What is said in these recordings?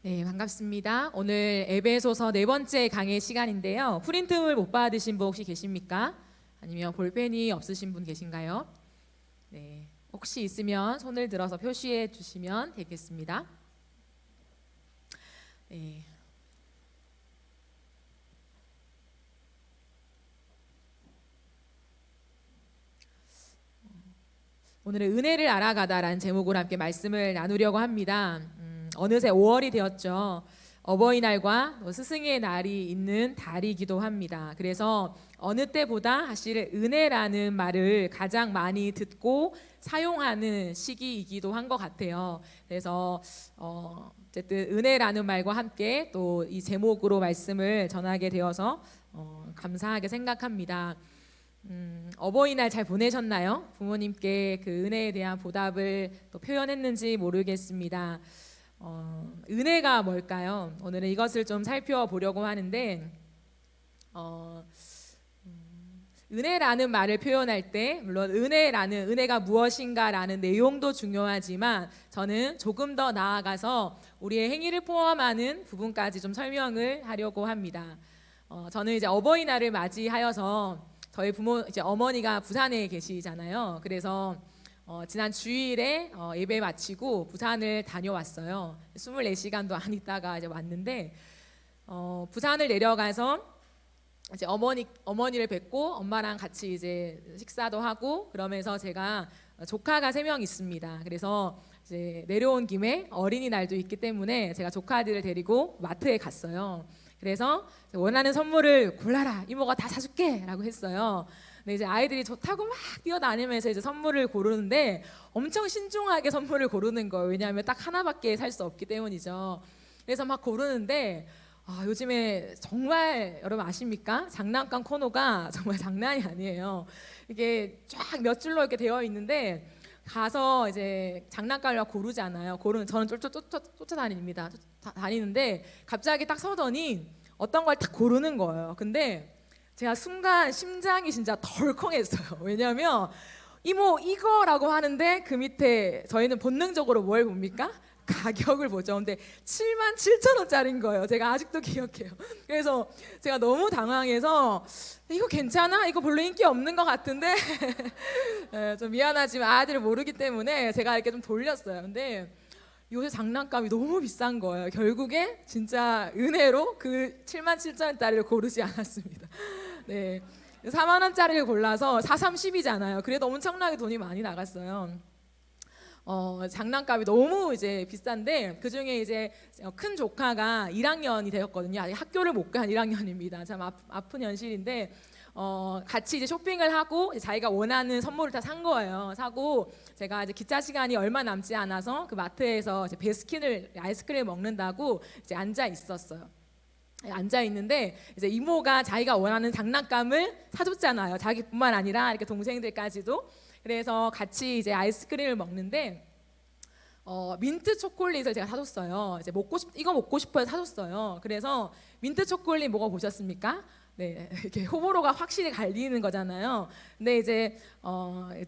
네, 반갑습니다. 오늘 에베소서 네 번째 강의 시간인데요. 프린트물 못 받으신 분 혹시 계십니까? 아니면 볼펜이 없으신 분 계신가요? 네, 혹시 있으면 손을 들어서 표시해 주시면 되겠습니다. 네. 오늘은 은혜를 알아가다라는 제목으로 함께 말씀을 나누려고 합니다. 어느새 5월이 되었죠. 어버이날과 스승의 날이 있는 달이기도 합니다. 그래서 어느 때보다 사실 은혜라는 말을 가장 많이 듣고 사용하는 시기이기도 한 것 같아요. 그래서 어쨌든 은혜라는 말과 함께 또 이 제목으로 말씀을 전하게 되어서 감사하게 생각합니다. 어버이날 잘 보내셨나요? 부모님께 그 은혜에 대한 보답을 또 표현했는지 모르겠습니다. 은혜가 뭘까요? 오늘은 이것을 좀 살펴보려고 하는데 은혜라는 말을 표현할 때 물론 은혜가 무엇인가라는 내용도 중요하지만 저는 조금 더 나아가서 우리의 행위를 포함하는 부분까지 좀 설명을 하려고 합니다. 저는 이제 어버이날을 맞이하여서 저희 부모 이제 어머니가 부산에 계시잖아요. 그래서 지난 주일에 예배 마치고 부산을 다녀왔어요. 24시간도 안 있다가 이제 왔는데 부산을 내려가서 이제 어머니를 뵙고 엄마랑 같이 이제 식사도 하고 그러면서 제가 조카가 3명 있습니다. 그래서 이제 내려온 김에 어린이날도 있기 때문에 제가 조카들을 데리고 마트에 갔어요. 그래서 원하는 선물을 골라라, 이모가 다 사줄게라고 했어요. 근데 이제 아이들이 좋다고 막 뛰어다니면서 이제 선물을 고르는데 엄청 신중하게 선물을 고르는 거예요. 왜냐하면 딱 하나밖에 살 수 없기 때문이죠. 그래서 막 고르는데 요즘에 정말 여러분 아십니까? 장난감 코너가 정말 장난이 아니에요. 이게 쫙 몇 줄로 이렇게 되어 있는데 가서 이제 장난감을 고르잖아요. 저는 쫓아다닙니다. 다니는데 갑자기 딱 서더니 어떤 걸 딱 고르는 거예요. 근데 제가 순간 심장이 진짜 덜컹했어요. 왜냐하면 이모 이거라고 하는데 그 밑에 저희는 본능적으로 뭘 봅니까? 가격을 보죠. 근데 77,000원짜리인 거예요. 제가 아직도 기억해요. 그래서 제가 너무 당황해서 이거 괜찮아? 이거 별로 인기 없는 것 같은데 좀 미안하지만 아이들을 모르기 때문에 제가 이렇게 좀 돌렸어요. 근데 요새 장난감이 너무 비싼 거예요. 결국에 진짜 은혜로 그 77,000원짜리를 고르지 않았습니다. 네, 4만 원짜리를 골라서 4, 3, 10이잖아요. 그래도 엄청나게 돈이 많이 나갔어요. 장난감이 너무 이제 비싼데 그 중에 이제 큰 조카가 1학년이 되었거든요. 아직 학교를 못 간 1학년입니다. 참 아픈 현실인데 같이 이제 쇼핑을 하고 자기가 원하는 선물을 다 산 거예요. 사고 제가 이제 기차 시간이 얼마 남지 않아서 그 마트에서 이제 아이스크림을 먹는다고 이제 앉아 있었어요. 앉아 있는데 이제 이모가 자기가 원하는 장난감을 사줬잖아요. 자기뿐만 아니라 이렇게 동생들까지도. 그래서 같이 이제 아이스크림을 먹는데 민트 초콜릿을 제가 사줬어요. 이제 이거 먹고 싶어서 사줬어요. 그래서 민트 초콜릿 먹어보셨습니까? 네, 이렇게 호불호가 확실히 갈리는 거잖아요. 근데 이제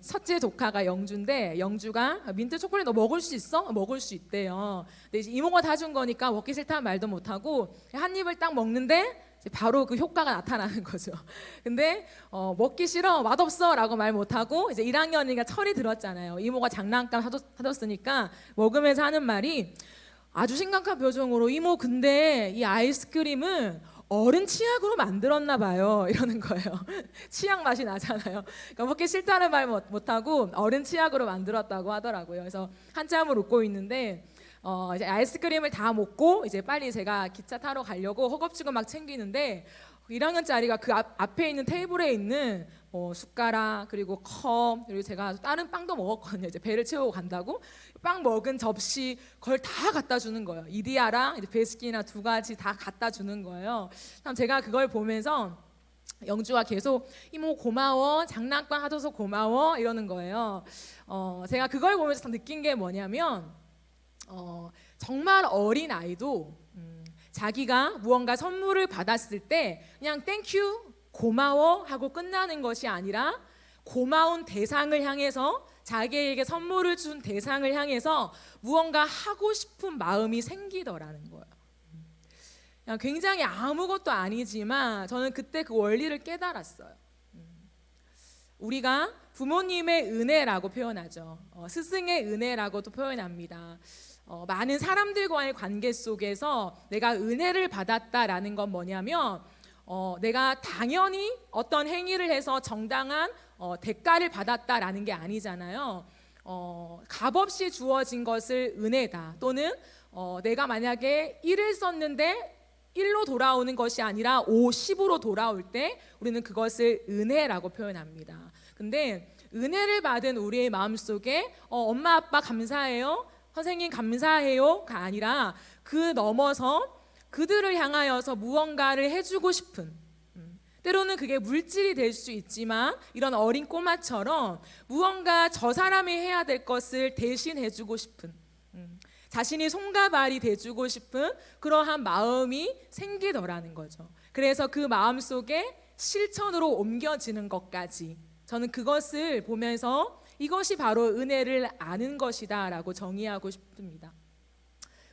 첫째 조카가 영주인데 영주가 민트 초콜릿 너 먹을 수 있어? 먹을 수 있대요. 근데 이제 이모가 다 준 거니까 먹기 싫다는 말도 못 하고 한 입을 딱 먹는데 바로 그 효과가 나타나는 거죠. 근데 먹기 싫어, 맛없어라고 말 못하고 이제 1학년이니까 철이 들었잖아요. 이모가 장난감 사줬으니까 먹으면서 하는 말이 아주 심각한 표정으로 이모 근데 이 아이스크림은 어른 치약으로 만들었나 봐요. 이러는 거예요. 치약 맛이 나잖아요. 그러니까 먹기 싫다는 말 못하고 어른 치약으로 만들었다고 하더라고요. 그래서 한참을 웃고 있는데 이제 아이스크림을 다 먹고 이제 빨리 제가 기차 타러 가려고 허겁지겁 막 챙기는데 1학년짜리가 그 앞에 있는 테이블에 있는 숟가락 그리고 컵 그리고 제가 다른 빵도 먹었거든요. 이제 배를 채우고 간다고 빵 먹은 접시 그걸 다 갖다 주는 거예요. 이디야랑 이제 베스킨이나 2가지 다 갖다 주는 거예요. 참 제가 그걸 보면서 영주가 계속 이모 고마워, 장난감 사줘서 고마워 이러는 거예요. 제가 그걸 보면서 느낀 게 뭐냐면 정말 어린 아이도 자기가 무언가 선물을 받았을 때 그냥 땡큐 고마워 하고 끝나는 것이 아니라 고마운 대상을 향해서 자기에게 선물을 준 대상을 향해서 무언가 하고 싶은 마음이 생기더라는 거예요. 그냥 굉장히 아무것도 아니지만 저는 그때 그 원리를 깨달았어요. 우리가 부모님의 은혜라고 표현하죠. 스승의 은혜라고도 표현합니다. 많은 사람들과의 관계 속에서 내가 은혜를 받았다라는 건 뭐냐면 내가 당연히 어떤 행위를 해서 정당한 대가를 받았다라는 게 아니잖아요. 값없이 주어진 것을 은혜다. 또는 내가 만약에 1을 썼는데 1로 돌아오는 것이 아니라 5, 10으로 돌아올 때 우리는 그것을 은혜라고 표현합니다. 근데 은혜를 받은 우리의 마음속에 엄마 아빠 감사해요, 선생님 감사해요가 아니라 그 넘어서 그들을 향하여서 무언가를 해주고 싶은, 때로는 그게 물질이 될 수 있지만 이런 어린 꼬마처럼 무언가 저 사람이 해야 될 것을 대신 해주고 싶은, 자신이 손과 발이 돼주고 싶은 그러한 마음이 생기더라는 거죠. 그래서 그 마음 속에 실천으로 옮겨지는 것까지, 저는 그것을 보면서 이것이 바로 은혜를 아는 것이다 라고 정의하고 싶습니다.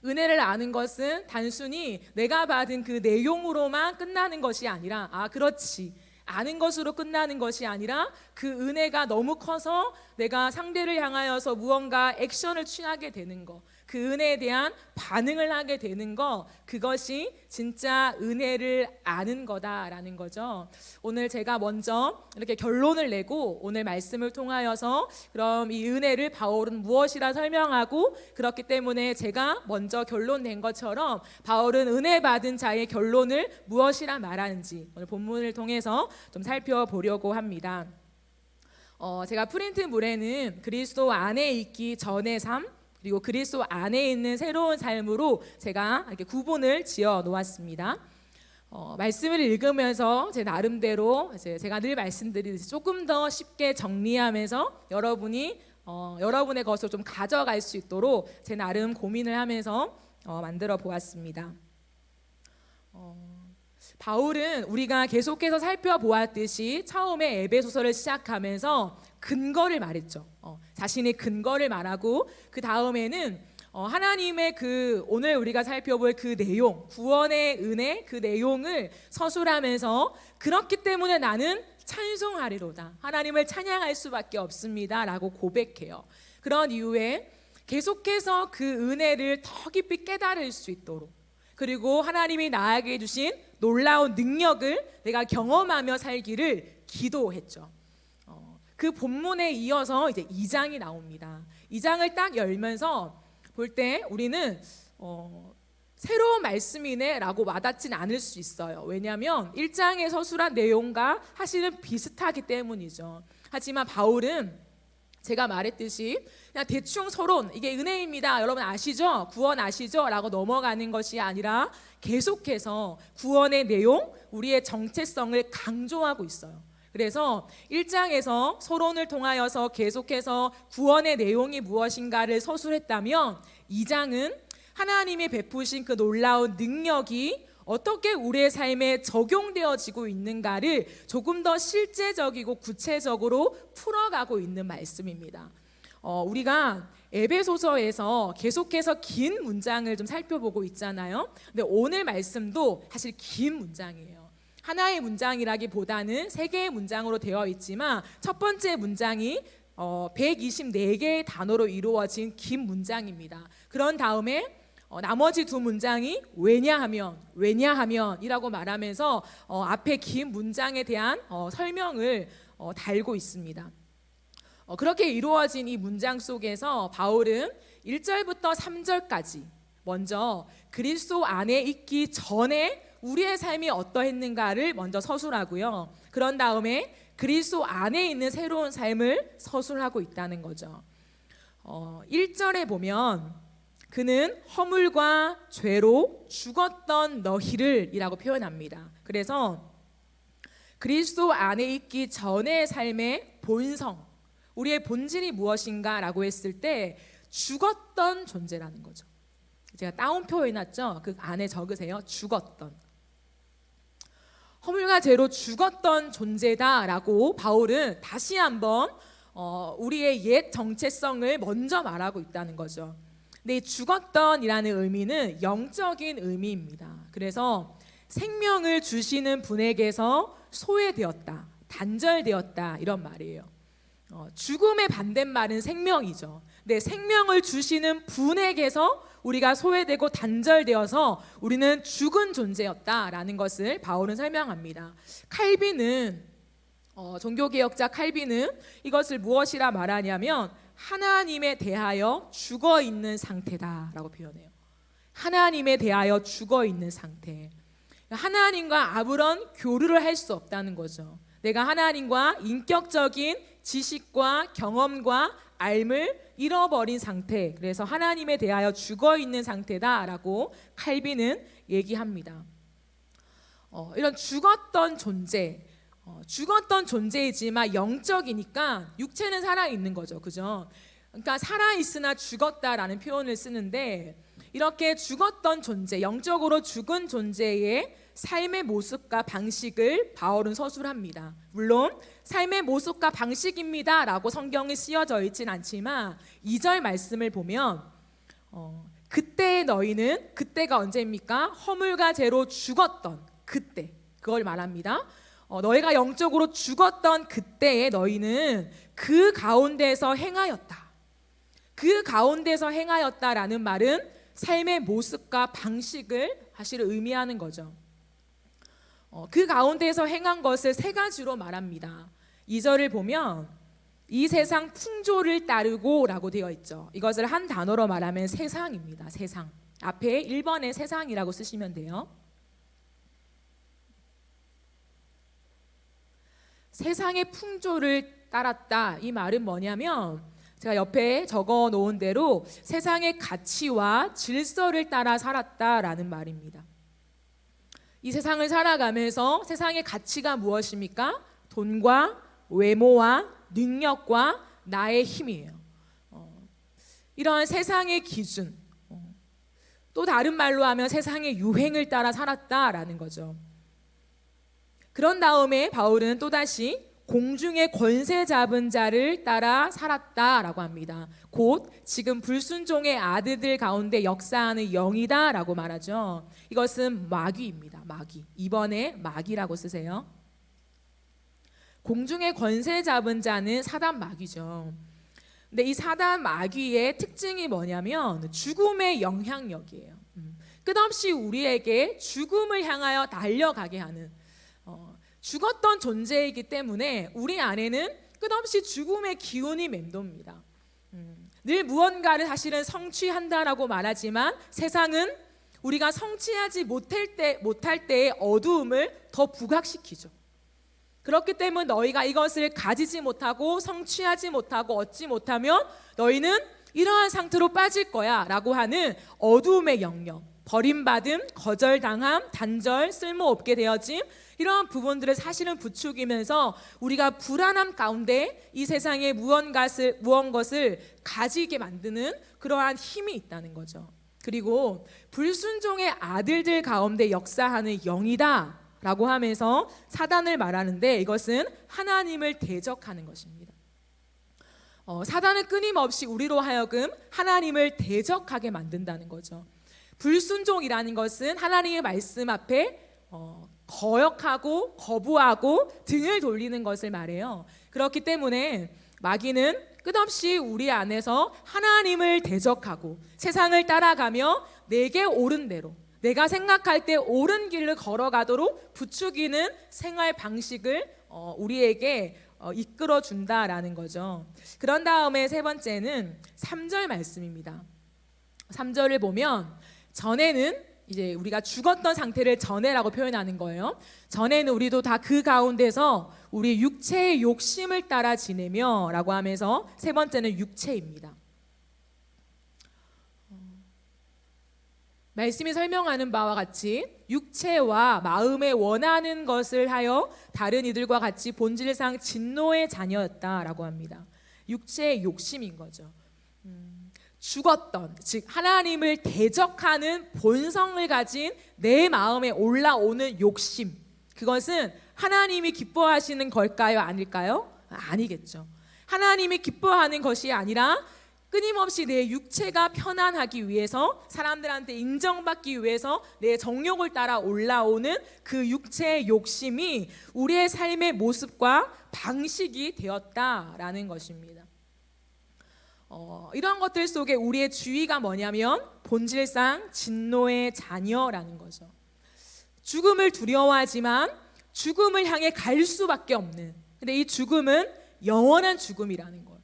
은혜를 아는 것은 단순히 내가 받은 그 내용으로만 끝나는 것이 아니라, 그렇지, 아는 것으로 끝나는 것이 아니라 그 은혜가 너무 커서 내가 상대를 향하여서 무언가 액션을 취하게 되는 것, 그 은혜에 대한 반응을 하게 되는 것, 그것이 진짜 은혜를 아는 거다라는 거죠. 오늘 제가 먼저 이렇게 결론을 내고 오늘 말씀을 통하여서 그럼 이 은혜를 바울은 무엇이라 설명하고, 그렇기 때문에 제가 먼저 결론 낸 것처럼 바울은 은혜 받은 자의 결론을 무엇이라 말하는지 오늘 본문을 통해서 좀 살펴보려고 합니다. 제가 프린트물에는 그리스도 안에 있기 전의 삶, 그리고 그리스도 안에 있는 새로운 삶으로 제가 이렇게 구분을 지어 놓았습니다. 말씀을 읽으면서 제 나름대로 제가 늘 말씀드리듯이 조금 더 쉽게 정리하면서 여러분이 여러분의 것을 좀 가져갈 수 있도록 제 나름 고민을 하면서 만들어 보았습니다. 바울은 우리가 계속해서 살펴보았듯이 처음에 에베소서를 시작하면서 근거를 말했죠. 자신의 근거를 말하고 그 다음에는 하나님의 그 오늘 우리가 살펴볼 그 내용, 구원의 은혜 그 내용을 서술하면서 그렇기 때문에 나는 찬송하리로다, 하나님을 찬양할 수밖에 없습니다 라고 고백해요. 그런 이유에 계속해서 그 은혜를 더 깊이 깨달을 수 있도록, 그리고 하나님이 나에게 주신 놀라운 능력을 내가 경험하며 살기를 기도했죠. 그 본문에 이어서 이제 2장이 나옵니다. 2장을 딱 열면서 볼 때 우리는 새로운 말씀이네 라고 와닿진 않을 수 있어요. 왜냐하면 1장에 서술한 내용과 사실은 비슷하기 때문이죠. 하지만 바울은 제가 말했듯이 그냥 대충 서론, 이게 은혜입니다, 여러분 아시죠? 구원 아시죠? 라고 넘어가는 것이 아니라 계속해서 구원의 내용, 우리의 정체성을 강조하고 있어요. 그래서 1장에서 서론을 통하여서 계속해서 구원의 내용이 무엇인가를 서술했다면 2장은 하나님이 베푸신 그 놀라운 능력이 어떻게 우리의 삶에 적용되어지고 있는가를 조금 더 실제적이고 구체적으로 풀어가고 있는 말씀입니다. 우리가 에베소서에서 계속해서 긴 문장을 좀 살펴보고 있잖아요. 근데 오늘 말씀도 사실 긴 문장이에요. 하나의 문장이라기보다는 3개의 문장으로 되어 있지만 첫 번째 문장이 124개의 단어로 이루어진 긴 문장입니다. 그런 다음에 나머지 2 문장이 왜냐하면 이라고 말하면서 앞에 긴 문장에 대한 설명을 달고 있습니다. 그렇게 이루어진 이 문장 속에서 바울은 1절부터 3절까지 먼저 그리스도 안에 있기 전에 우리의 삶이 어떠했는가를 먼저 서술하고요. 그런 다음에 그리스도 안에 있는 새로운 삶을 서술하고 있다는 거죠. 1절에 보면 그는 허물과 죄로 죽었던 너희를 이라고 표현합니다. 그래서 그리스도 안에 있기 전의 삶의 본성, 우리의 본질이 무엇인가 라고 했을 때 죽었던 존재라는 거죠. 제가 따옴표 해놨죠? 그 안에 적으세요. 죽었던. 허물과 죄로 죽었던 존재다라고 바울은 다시 한번 우리의 옛 정체성을 먼저 말하고 있다는 거죠. 근데 이 죽었던이라는 의미는 영적인 의미입니다. 그래서 생명을 주시는 분에게서 소외되었다, 단절되었다 이런 말이에요. 죽음의 반대말은 생명이죠. 근데 생명을 주시는 분에게서 우리가 소외되고 단절되어서 우리는 죽은 존재였다라는 것을 바울은 설명합니다. 칼빈은 종교개혁자 칼빈은 이것을 무엇이라 말하냐면 하나님에 대하여 죽어 있는 상태다라고 표현해요. 하나님에 대하여 죽어 있는 상태. 하나님과 아무런 교류를 할 수 없다는 거죠. 내가 하나님과 인격적인 지식과 경험과 알을 잃어버린 상태. 그래서 하나님에 대하여 죽어 있는 상태다라고 칼빈은 얘기합니다. 이런 죽었던 존재, 죽었던 존재이지만 영적이니까 육체는 살아 있는 거죠, 그죠? 그러니까 살아 있으나 죽었다라는 표현을 쓰는데 이렇게 죽었던 존재, 영적으로 죽은 존재의 삶의 모습과 방식을 바울은 서술합니다. 물론 삶의 모습과 방식입니다 라고 성경에 쓰여져 있진 않지만 2절 말씀을 보면 그때의 너희는, 그때가 언제입니까? 허물과 죄로 죽었던 그때, 그걸 말합니다. 너희가 영적으로 죽었던 그때의 너희는 그 가운데서 행하였다. 그 가운데서 행하였다라는 말은 삶의 모습과 방식을 사실 의미하는 거죠. 그 가운데서 행한 것을 세 가지로 말합니다. 2절을 보면 이 세상 풍조를 따르고 라고 되어 있죠. 이것을 한 단어로 말하면 세상입니다. 세상. 앞에 1번에 세상이라고 쓰시면 돼요. 세상의 풍조를 따랐다. 이 말은 뭐냐면 제가 옆에 적어 놓은 대로 세상의 가치와 질서를 따라 살았다라는 말입니다. 이 세상을 살아가면서 세상의 가치가 무엇입니까? 돈과 외모와 능력과 나의 힘이에요. 이러한 세상의 기준, 또 다른 말로 하면 세상의 유행을 따라 살았다라는 거죠. 그런 다음에 바울은 또다시 공중의 권세 잡은 자를 따라 살았다라고 합니다. 곧 지금 불순종의 아들들 가운데 역사하는 영이다라고 말하죠. 이것은 마귀입니다. 마귀. 이번에 마귀라고 쓰세요. 공중의 권세 잡은 자는 사단 마귀죠. 근데 이 사단 마귀의 특징이 뭐냐면 죽음의 영향력이에요. 끝없이 우리에게 죽음을 향하여 달려가게 하는, 죽었던 존재이기 때문에 우리 안에는 끝없이 죽음의 기운이 맴돕니다. 늘 무언가를 사실은 성취한다라고 말하지만 세상은 우리가 성취하지 못할 때의 어두움을 더 부각시키죠. 그렇기 때문에 너희가 이것을 가지지 못하고 성취하지 못하고 얻지 못하면 너희는 이러한 상태로 빠질 거야 라고 하는 어두움의 영역, 버림받음, 거절당함, 단절, 쓸모없게 되어짐, 이러한 부분들을 사실은 부추기면서 우리가 불안함 가운데 이 세상에 무언것을 가지게 만드는 그러한 힘이 있다는 거죠. 그리고 불순종의 아들들 가운데 역사하는 영이다 라고 하면서 사단을 말하는데 이것은 하나님을 대적하는 것입니다. 사단은 끊임없이 우리로 하여금 하나님을 대적하게 만든다는 거죠. 불순종이라는 것은 하나님의 말씀 앞에 거역하고 거부하고 등을 돌리는 것을 말해요. 그렇기 때문에 마귀는 끝없이 우리 안에서 하나님을 대적하고 세상을 따라가며 내게 옳은 대로, 내가 생각할 때 옳은 길을 걸어가도록 부추기는 생활 방식을 우리에게 이끌어 준다라는 거죠. 그런 다음에 세 번째는 3절 말씀입니다. 3절을 보면 전에는 이제 우리가 죽었던 상태를 전에라고 표현하는 거예요. 전에는 우리도 다 그 가운데서 우리 육체의 욕심을 따라 지내며 라고 하면서 세 번째는 육체입니다. 말씀이 설명하는 바와 같이 육체와 마음에 원하는 것을 하여 다른 이들과 같이 본질상 진노의 자녀였다라고 합니다. 육체의 욕심인 거죠. 죽었던, 즉 하나님을 대적하는 본성을 가진 내 마음에 올라오는 욕심, 그것은 하나님이 기뻐하시는 걸까요? 아닐까요? 아니겠죠. 하나님이 기뻐하는 것이 아니라 끊임없이 내 육체가 편안하기 위해서, 사람들한테 인정받기 위해서 내 정욕을 따라 올라오는 그 육체의 욕심이 우리의 삶의 모습과 방식이 되었다라는 것입니다. 이런 것들 속에 우리의 주의가 뭐냐면 본질상 진노의 자녀라는 거죠. 죽음을 두려워하지만 죽음을 향해 갈 수밖에 없는, 근데 이 죽음은 영원한 죽음이라는 거예요.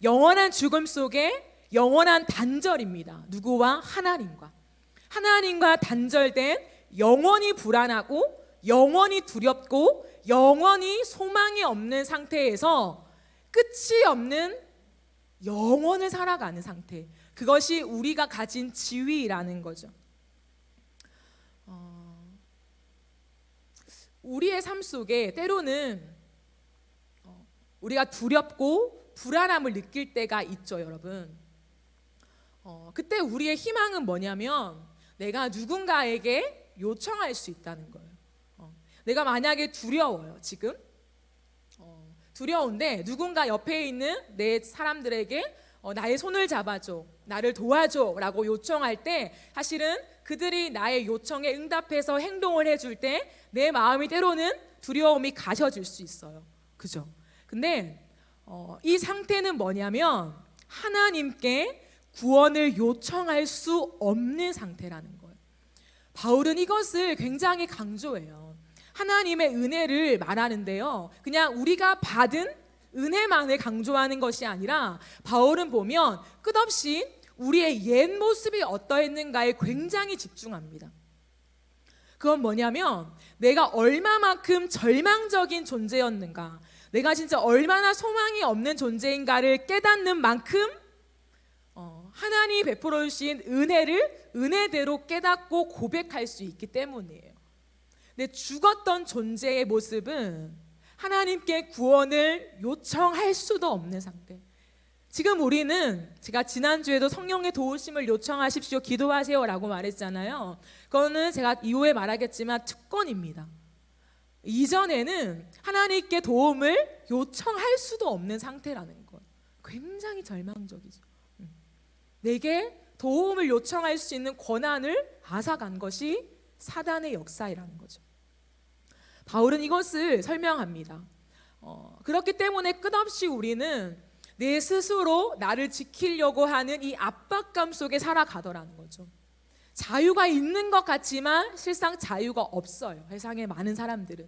영원한 죽음 속에 영원한 단절입니다. 누구와? 하나님과. 하나님과 단절된, 영원히 불안하고 영원히 두렵고 영원히 소망이 없는 상태에서 끝이 없는 영원을 살아가는 상태, 그것이 우리가 가진 지위라는 거죠. 우리의 삶 속에 때로는 우리가 두렵고 불안함을 느낄 때가 있죠, 여러분. 그때 우리의 희망은 뭐냐면 내가 누군가에게 요청할 수 있다는 거예요. 내가 만약에 두려워요, 지금 두려운데 누군가 옆에 있는 내 사람들에게 나의 손을 잡아줘, 나를 도와줘 라고 요청할 때 사실은 그들이 나의 요청에 응답해서 행동을 해줄 때 내 마음이 때로는 두려움이 가셔질 수 있어요. 그죠? 근데 이 상태는 뭐냐면 하나님께 구원을 요청할 수 없는 상태라는 거예요. 바울은 이것을 굉장히 강조해요. 하나님의 은혜를 말하는데요, 그냥 우리가 받은 은혜만을 강조하는 것이 아니라 바울은 보면 끝없이 우리의 옛 모습이 어떠했는가에 굉장히 집중합니다. 그건 뭐냐면 내가 얼마만큼 절망적인 존재였는가, 내가 진짜 얼마나 소망이 없는 존재인가를 깨닫는 만큼 하나님이 베풀어 주신 은혜를 은혜대로 깨닫고 고백할 수 있기 때문이에요. 근데 죽었던 존재의 모습은 하나님께 구원을 요청할 수도 없는 상태. 지금 우리는, 제가 지난주에도 성령의 도우심을 요청하십시오, 기도하세요 라고 말했잖아요. 그거는 제가 이후에 말하겠지만 특권입니다. 이전에는 하나님께 도움을 요청할 수도 없는 상태라는 것, 굉장히 절망적이죠. 내게 도움을 요청할 수 있는 권한을 앗아간 것이 사단의 역사이라는 거죠. 바울은 이것을 설명합니다. 그렇기 때문에 끝없이 우리는 내 스스로 나를 지키려고 하는 이 압박감 속에 살아가더라는 거죠. 자유가 있는 것 같지만 실상 자유가 없어요, 세상의 많은 사람들은.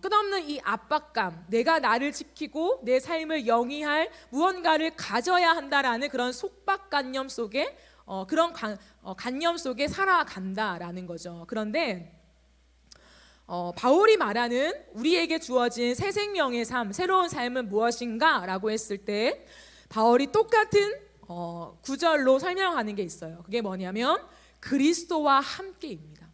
끝없는 이 압박감, 내가 나를 지키고 내 삶을 영위할 무언가를 가져야 한다라는 그런 속박관념 속에, 그런 관념 속에 살아간다라는 거죠. 그런데 바울이 말하는 우리에게 주어진 새 생명의 삶, 새로운 삶은 무엇인가 라고 했을 때 바울이 똑같은 구절로 설명하는 게 있어요. 그게 뭐냐면 그리스도와 함께입니다.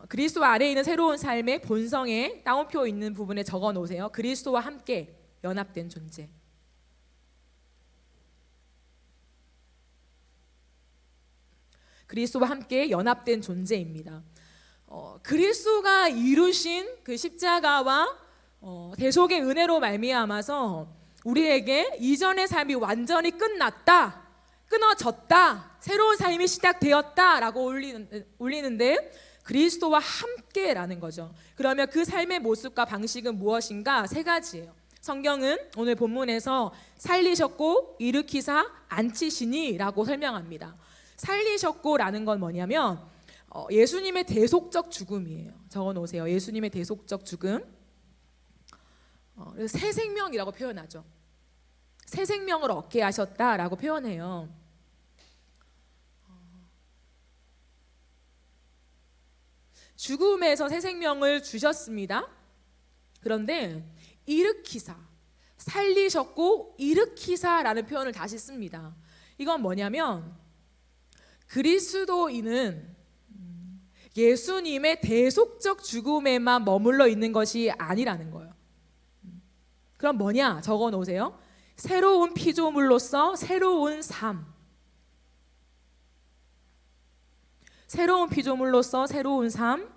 그리스도 아래에 있는 새로운 삶의 본성에 따옴표 있는 부분에 적어 놓으세요. 그리스도와 함께 연합된 존재. 그리스도와 함께 연합된 존재입니다. 그리스도가 이루신 그 십자가와 대속의 은혜로 말미암아서 우리에게 이전의 삶이 완전히 끝났다, 끊어졌다, 새로운 삶이 시작되었다라고 울리는데 그리스도와 함께라는 거죠. 그러면 그 삶의 모습과 방식은 무엇인가? 세 가지예요. 성경은 오늘 본문에서 살리셨고 일으키사 앉히시니라고 설명합니다. 살리셨고라는 건 뭐냐면 예수님의 대속적 죽음이에요. 적어 놓으세요. 예수님의 대속적 죽음. 그래서 새 생명이라고 표현하죠. 새 생명을 얻게 하셨다라고 표현해요. 죽음에서 새 생명을 주셨습니다. 그런데 일으키사, 살리셨고 일으키사라는 표현을 다시 씁니다. 이건 뭐냐면 그리스도인은 예수님의 대속적 죽음에만 머물러 있는 것이 아니라는 거예요. 그럼 뭐냐? 적어 놓으세요. 새로운 피조물로서 새로운 삶. 새로운 피조물로서 새로운 삶,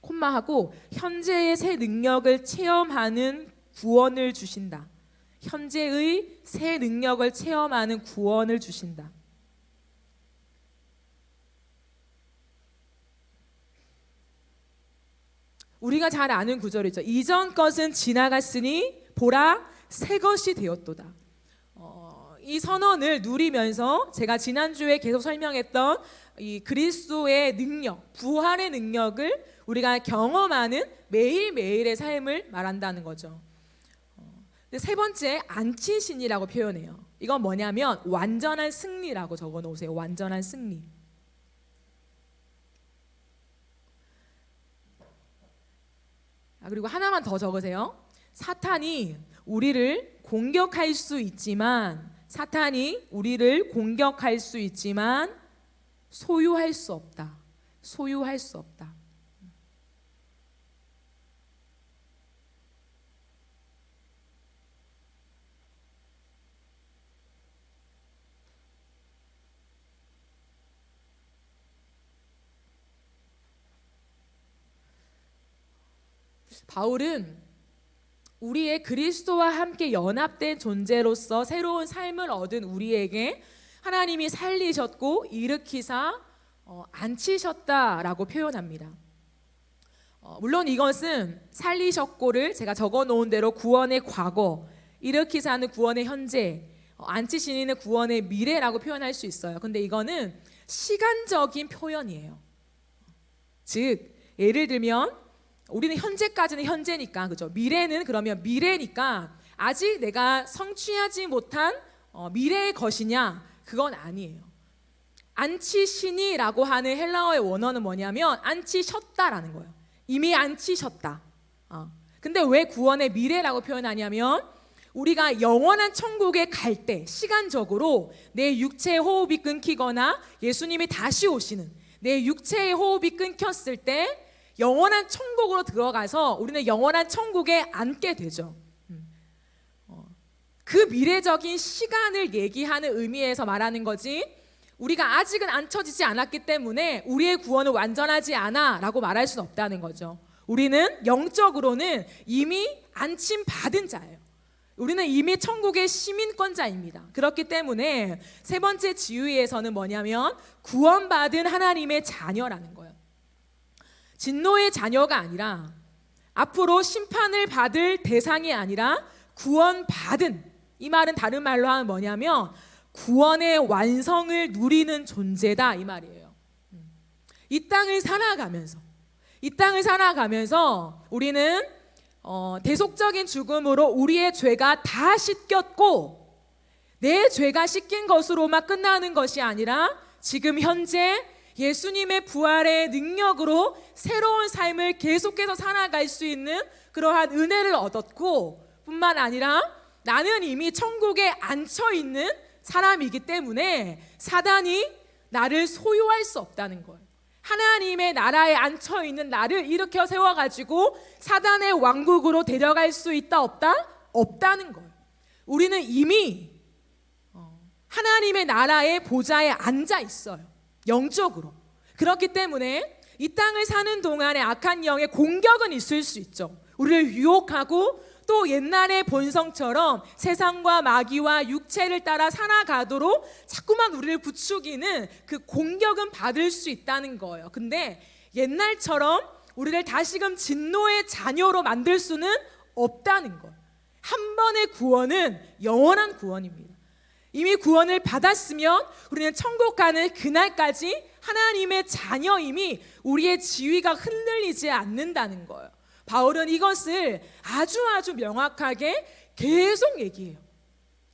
콤마하고 현재의 새 능력을 체험하는 구원을 주신다. 현재의 새 능력을 체험하는 구원을 주신다. 우리가 잘 아는 구절이죠. 이전 것은 지나갔으니 보라 새 것이 되었도다. 이 선언을 누리면서 제가 지난주에 계속 설명했던 이 그리스도의 능력, 부활의 능력을 우리가 경험하는 매일매일의 삶을 말한다는 거죠. 세 번째, 안치신이라고 표현해요. 이건 뭐냐면 완전한 승리라고 적어 놓으세요. 완전한 승리. 그리고 하나만 더 적으세요. 사탄이 우리를 공격할 수 있지만 소유할 수 없다. 소유할 수 없다. 바울은 우리의 그리스도와 함께 연합된 존재로서 새로운 삶을 얻은 우리에게 하나님이 살리셨고 일으키사 앉히셨다라고 표현합니다. 물론 이것은 살리셨고를 제가 적어놓은 대로 구원의 과거, 일으키사는 구원의 현재, 앉히시는 구원의 미래라고 표현할 수 있어요. 근데 이거는 시간적인 표현이에요. 즉 예를 들면 우리는 현재까지는 현재니까, 그죠? 미래는 그러면 미래니까 아직 내가 성취하지 못한 미래의 것이냐? 그건 아니에요. 앉히시니라고 하는 헬라어의 원어는 뭐냐면 앉히셨다라는 거예요. 이미 앉히셨다. 근데 왜 구원의 미래라고 표현하냐면 우리가 영원한 천국에 갈 때 시간적으로 내 육체의 호흡이 끊기거나 예수님이 다시 오시는 내 육체의 호흡이 끊겼을 때 영원한 천국으로 들어가서 우리는 영원한 천국에 앉게 되죠. 그 미래적인 시간을 얘기하는 의미에서 말하는 거지 우리가 아직은 앉혀지지 않았기 때문에 우리의 구원은 완전하지 않아 라고 말할 수는 없다는 거죠. 우리는 영적으로는 이미 안침 받은 자예요. 우리는 이미 천국의 시민권자입니다. 그렇기 때문에 세 번째 지위에서는 뭐냐면 구원받은 하나님의 자녀라는 거예요. 진노의 자녀가 아니라 앞으로 심판을 받을 대상이 아니라 구원받은, 이 말은 다른 말로 하면 뭐냐면 구원의 완성을 누리는 존재다 이 말이에요. 이 땅을 살아가면서 우리는 대속적인 죽음으로 우리의 죄가 다 씻겼고 내 죄가 씻긴 것으로만 끝나는 것이 아니라 지금 현재 예수님의 부활의 능력으로 새로운 삶을 계속해서 살아갈 수 있는 그러한 은혜를 얻었고 뿐만 아니라 나는 이미 천국에 앉혀있는 사람이기 때문에 사단이 나를 소유할 수 없다는 거예요. 하나님의 나라에 앉혀있는 나를 일으켜 세워가지고 사단의 왕국으로 데려갈 수 있다 없다? 없다는 거예요. 우리는 이미 하나님의 나라의 보좌에 앉아 있어요. 영적으로. 그렇기 때문에 이 땅을 사는 동안에 악한 영의 공격은 있을 수 있죠. 우리를 유혹하고 또 옛날의 본성처럼 세상과 마귀와 육체를 따라 살아가도록 자꾸만 우리를 부추기는 그 공격은 받을 수 있다는 거예요. 근데 옛날처럼 우리를 다시금 진노의 자녀로 만들 수는 없다는 거예요. 한 번의 구원은 영원한 구원입니다. 이미 구원을 받았으면 우리는 천국 가는 그날까지 하나님의 자녀임이 우리의 지위가 흔들리지 않는다는 거예요. 바울은 이것을 아주 명확하게 계속 얘기해요.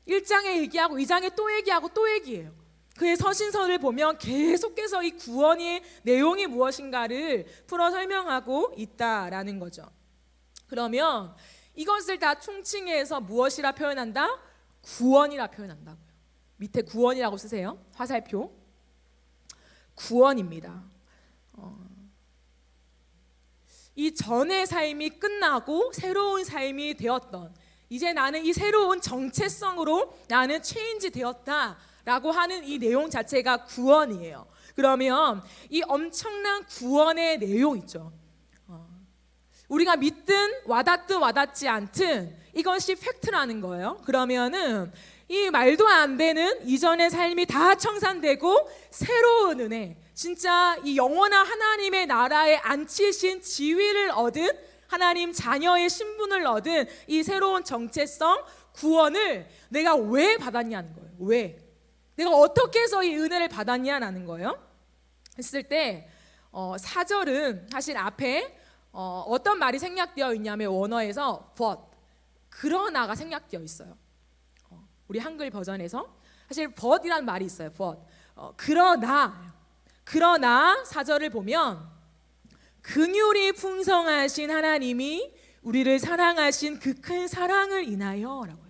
1장에 얘기하고 2장에 또 얘기하고 또 얘기해요. 그의 서신서를 보면 계속해서 이 구원의 내용이 무엇인가를 풀어 설명하고 있다라는 거죠. 그러면 이것을 다 총칭해서 무엇이라 표현한다? 구원이라 표현한다고요. 밑에 구원이라고 쓰세요. 화살표. 구원입니다. 이 전의 삶이 끝나고 새로운 삶이 되었던, 이제 나는 이 새로운 정체성으로 나는 체인지 되었다라고 하는 이 내용 자체가 구원이에요. 그러면 이 엄청난 구원의 내용 있죠. 우리가 믿든 와닿든 와닿지 않든 이것이 팩트라는 거예요. 그러면은 이 말도 안 되는 이전의 삶이 다 청산되고 새로운 은혜, 진짜 이 영원한 하나님의 나라에 앉히신 지위를 얻은, 하나님 자녀의 신분을 얻은 이 새로운 정체성, 구원을 내가 왜 받았냐는 거예요. 왜? 내가 어떻게 해서 이 은혜를 받았냐라는 거예요. 했을 때 4절은 사실 앞에 어떤 말이 생략되어 있냐면 원어에서 but, 그러나가 생략되어 있어요. 우리 한글 버전에서 사실 but이라는 말이 있어요. but. 그러나 4절을 보면 긍휼이 풍성하신 하나님이 우리를 사랑하신 그 큰 사랑을 인하여 라고 해요.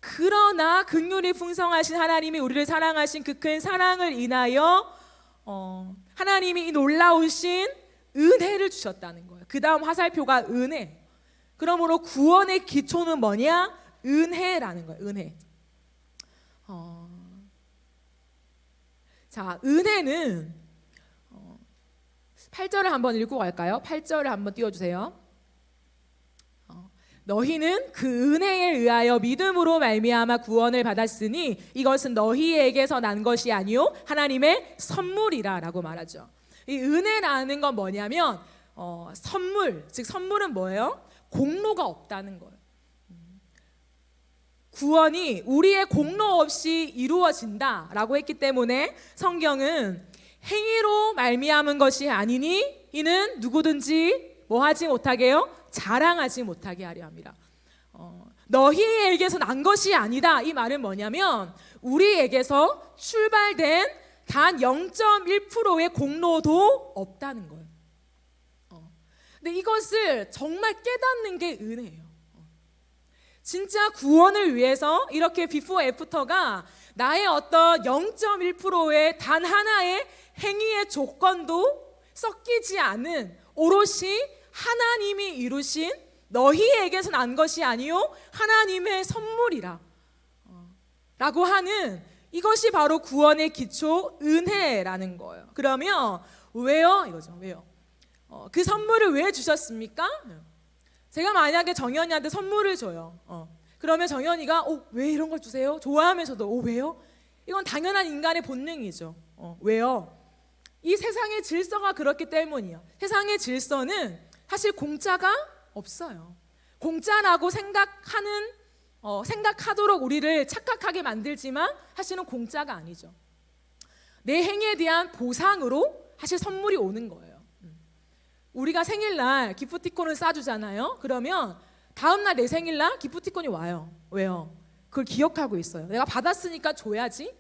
그러나 긍휼이 풍성하신 하나님이 우리를 사랑하신 그 큰 사랑을 인하여 하나님이 이 놀라우신 은혜를 주셨다는 거예요. 그 다음 화살표가 은혜. 그러므로 구원의 기초는 뭐냐? 은혜라는 거예요. 은혜. 자, 은혜는 8절을 한번 읽고 갈까요? 8절을 한번 띄워주세요. 너희는 그 은혜에 의하여 믿음으로 말미암아 구원을 받았으니 이것은 너희에게서 난 것이 아니요 하나님의 선물이라 라고 말하죠. 이 은혜라는 건 뭐냐면 선물, 즉 선물은 뭐예요? 공로가 없다는 거예요. 구원이 우리의 공로 없이 이루어진다라고 했기 때문에 성경은 행위로 말미암은 것이 아니니 이는 누구든지 뭐 하지 못하게요? 자랑하지 못하게 하려 함이라. 너희에게서 난 것이 아니다. 이 말은 뭐냐면 우리에게서 출발된 단 0.1%의 공로도 없다는 거예요. 근데 이것을 정말 깨닫는 게 은혜예요. 진짜 구원을 위해서 이렇게 비포 애프터가 나의 어떤 0.1%의 단 하나의 행위의 조건도 섞이지 않은 오롯이 하나님이 이루신 너희에게서 난 것이 아니요 하나님의 선물이라 라고 하는 이것이 바로 구원의 기초 은혜라는 거예요. 그러면 왜요? 이거죠. 왜요? 그 선물을 왜 주셨습니까? 제가 만약에 정연이한테 선물을 줘요. 그러면 정연이가 왜 이런 걸 주세요? 좋아하면서도 왜요? 이건 당연한 인간의 본능이죠. 왜요? 이 세상의 질서가 그렇기 때문이에요. 세상의 질서는 사실 공짜가 없어요. 공짜라고 생각하도록 우리를 착각하게 만들지만 사실은 공짜가 아니죠. 내 행위에 대한 보상으로 사실 선물이 오는 거예요. 우리가 생일날 기프티콘을 싸주잖아요. 그러면 다음날 내 생일날 기프티콘이 와요. 왜요? 그걸 기억하고 있어요. 내가 받았으니까 줘야지.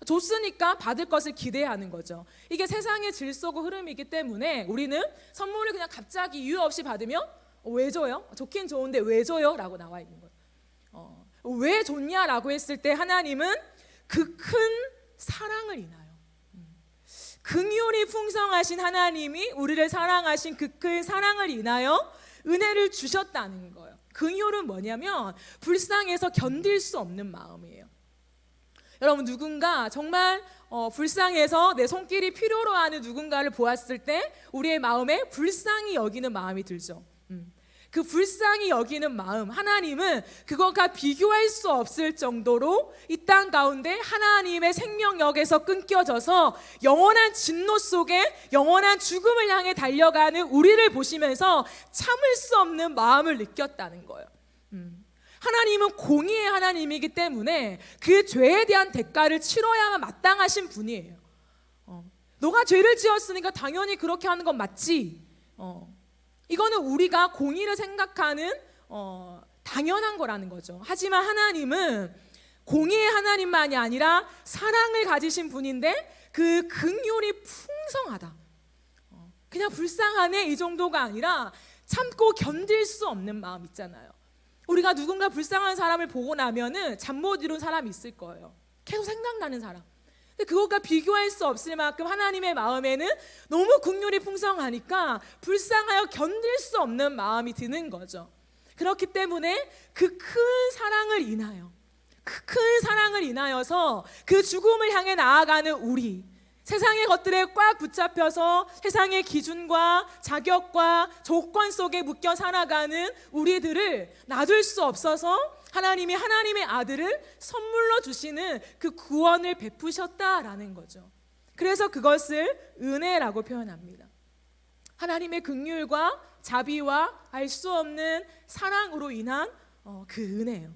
줬으니까 받을 것을 기대하는 거죠. 이게 세상의 질서고 흐름이기 때문에 우리는 선물을 그냥 갑자기 이유 없이 받으면 왜 줘요? 좋긴 좋은데 왜 줘요? 라고 나와 있는 거예요. 왜 줬냐라고 했을 때 하나님은 그 큰 사랑을 인하여 긍휼이 풍성하신 하나님이 우리를 사랑하신 그 큰 사랑을 인하여 은혜를 주셨다는 거예요. 긍휼은 뭐냐면 불쌍해서 견딜 수 없는 마음이에요. 여러분 누군가 정말 불쌍해서 내 손길이 필요로 하는 누군가를 보았을 때 우리의 마음에 불쌍히 여기는 마음이 들죠. 그 불쌍히 여기는 마음, 하나님은 그것과 비교할 수 없을 정도로 이 땅 가운데 하나님의 생명력에서 끊겨져서 영원한 진노 속에 영원한 죽음을 향해 달려가는 우리를 보시면서 참을 수 없는 마음을 느꼈다는 거예요. 하나님은 공의의 하나님이기 때문에 그 죄에 대한 대가를 치러야만 마땅하신 분이에요. 너가 죄를 지었으니까 당연히 그렇게 하는 건 맞지. 이거는 우리가 공의를 생각하는 당연한 거라는 거죠. 하지만 하나님은 공의의 하나님만이 아니라 사랑을 가지신 분인데 그 긍휼이 풍성하다. 그냥 불쌍하네 이 정도가 아니라 참고 견딜 수 없는 마음 있잖아요. 우리가 누군가 불쌍한 사람을 보고 나면은 잠 못 이룬 사람이 있을 거예요. 계속 생각나는 사람. 근데 그것과 비교할 수 없을 만큼 하나님의 마음에는 너무 긍휼이 풍성하니까 불쌍하여 견딜 수 없는 마음이 드는 거죠. 그렇기 때문에 그 큰 사랑을 인하여 그 큰 사랑을 인하여서 그 죽음을 향해 나아가는 우리, 세상의 것들에 꽉 붙잡혀서 세상의 기준과 자격과 조건 속에 묶여 살아가는 우리들을 놔둘 수 없어서 하나님이 하나님의 아들을 선물로 주시는 그 구원을 베푸셨다라는 거죠. 그래서 그것을 은혜라고 표현합니다. 하나님의 긍휼과 자비와 알 수 없는 사랑으로 인한 그 은혜예요.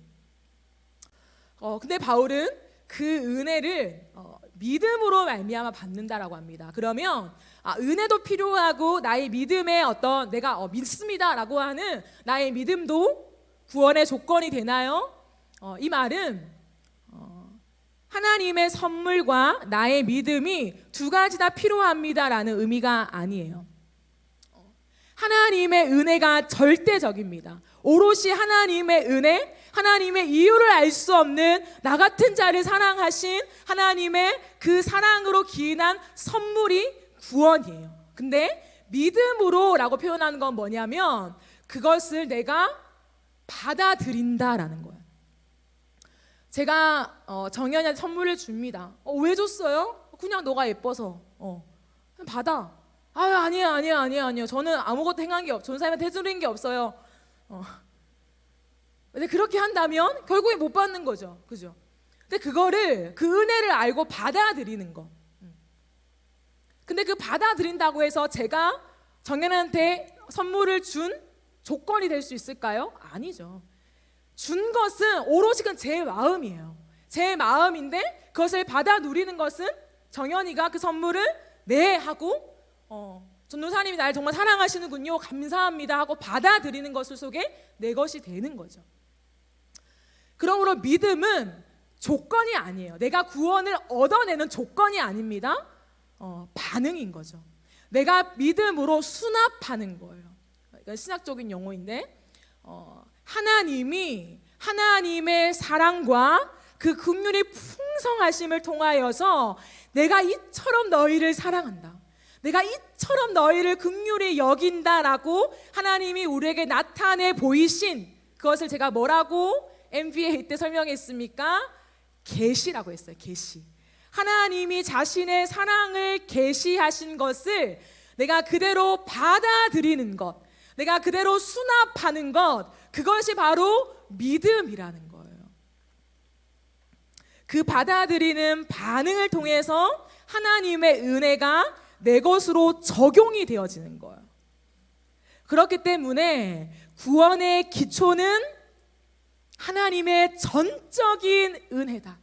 근데 바울은 그 은혜를 믿음으로 말미암아 받는다라고 합니다. 그러면 은혜도 필요하고 나의 믿음의 어떤 내가 믿습니다라고 하는 나의 믿음도 구원의 조건이 되나요? 이 말은 하나님의 선물과 나의 믿음이 두 가지 다 필요합니다라는 의미가 아니에요. 하나님의 은혜가 절대적입니다. 오롯이 하나님의 은혜, 하나님의 이유를 알 수 없는 나 같은 자를 사랑하신 하나님의 그 사랑으로 기인한 선물이 구원이에요. 근데 믿음으로 라고 표현하는 건 뭐냐면 그것을 내가 받아들인다라는 거예요. 제가 정연이한테 선물을 줍니다. 왜 줬어요? 그냥 너가 예뻐서. 그냥 받아. 아니에요. 저는 아무것도 행한 게 전사님한테 해드린 게 없어요. 근데 그렇게 한다면 결국에 못 받는 거죠. 그죠? 근데 그거를 그 은혜를 알고 받아들이는 거. 근데 그 받아들인다고 해서 제가 정연한테 선물을 준 조건이 될 수 있을까요? 아니죠. 준 것은 오롯이 그건 제 마음이에요. 제 마음인데 그것을 받아 누리는 것은 정연이가 그 선물을 네 하고 전도사님이 나를 정말 사랑하시는군요, 감사합니다 하고 받아들이는 것을 속에 내 것이 되는 거죠. 그러므로 믿음은 조건이 아니에요. 내가 구원을 얻어내는 조건이 아닙니다. 반응인 거죠. 내가 믿음으로 수납하는 거예요. 이건 신학적인 용어인데 하나님이 하나님의 사랑과 그 긍휼이 풍성하심을 통하여서 내가 이처럼 너희를 사랑한다, 내가 이처럼 너희를 긍휼히 여긴다라고 하나님이 우리에게 나타내 보이신 그것을 제가 뭐라고 MBA 때 설명했습니까? 계시라고 했어요. 계시. 하나님이 자신의 사랑을 계시하신 것을 내가 그대로 받아들이는 것, 내가 그대로 수납하는 것, 그것이 바로 믿음이라는 거예요. 그 받아들이는 반응을 통해서 하나님의 은혜가 내 것으로 적용이 되어지는 거예요. 그렇기 때문에 구원의 기초는 하나님의 전적인 은혜다,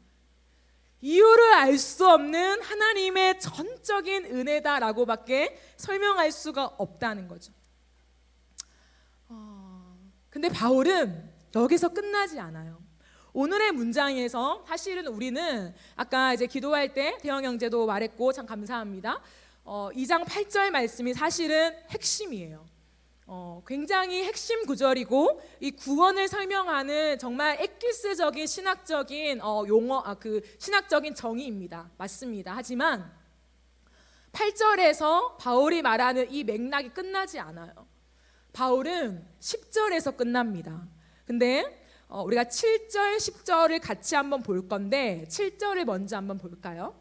이유를 알 수 없는 하나님의 전적인 은혜다라고밖에 설명할 수가 없다는 거죠. 근데 바울은 여기서 끝나지 않아요. 오늘의 문장에서 사실은 우리는 아까 이제 기도할 때 대형 형제도 말했고 참 감사합니다. 2장 8절 말씀이 사실은 핵심이에요. 굉장히 핵심 구절이고 이 구원을 설명하는 정말 엑기스적인 신학적인 용어, 그 신학적인 정의입니다. 맞습니다. 하지만 8절에서 바울이 말하는 이 맥락이 끝나지 않아요. 바울은 10절에서 끝납니다. 근데 우리가 7절, 10절을 같이 한번 볼 건데 7절을 먼저 한번 볼까요?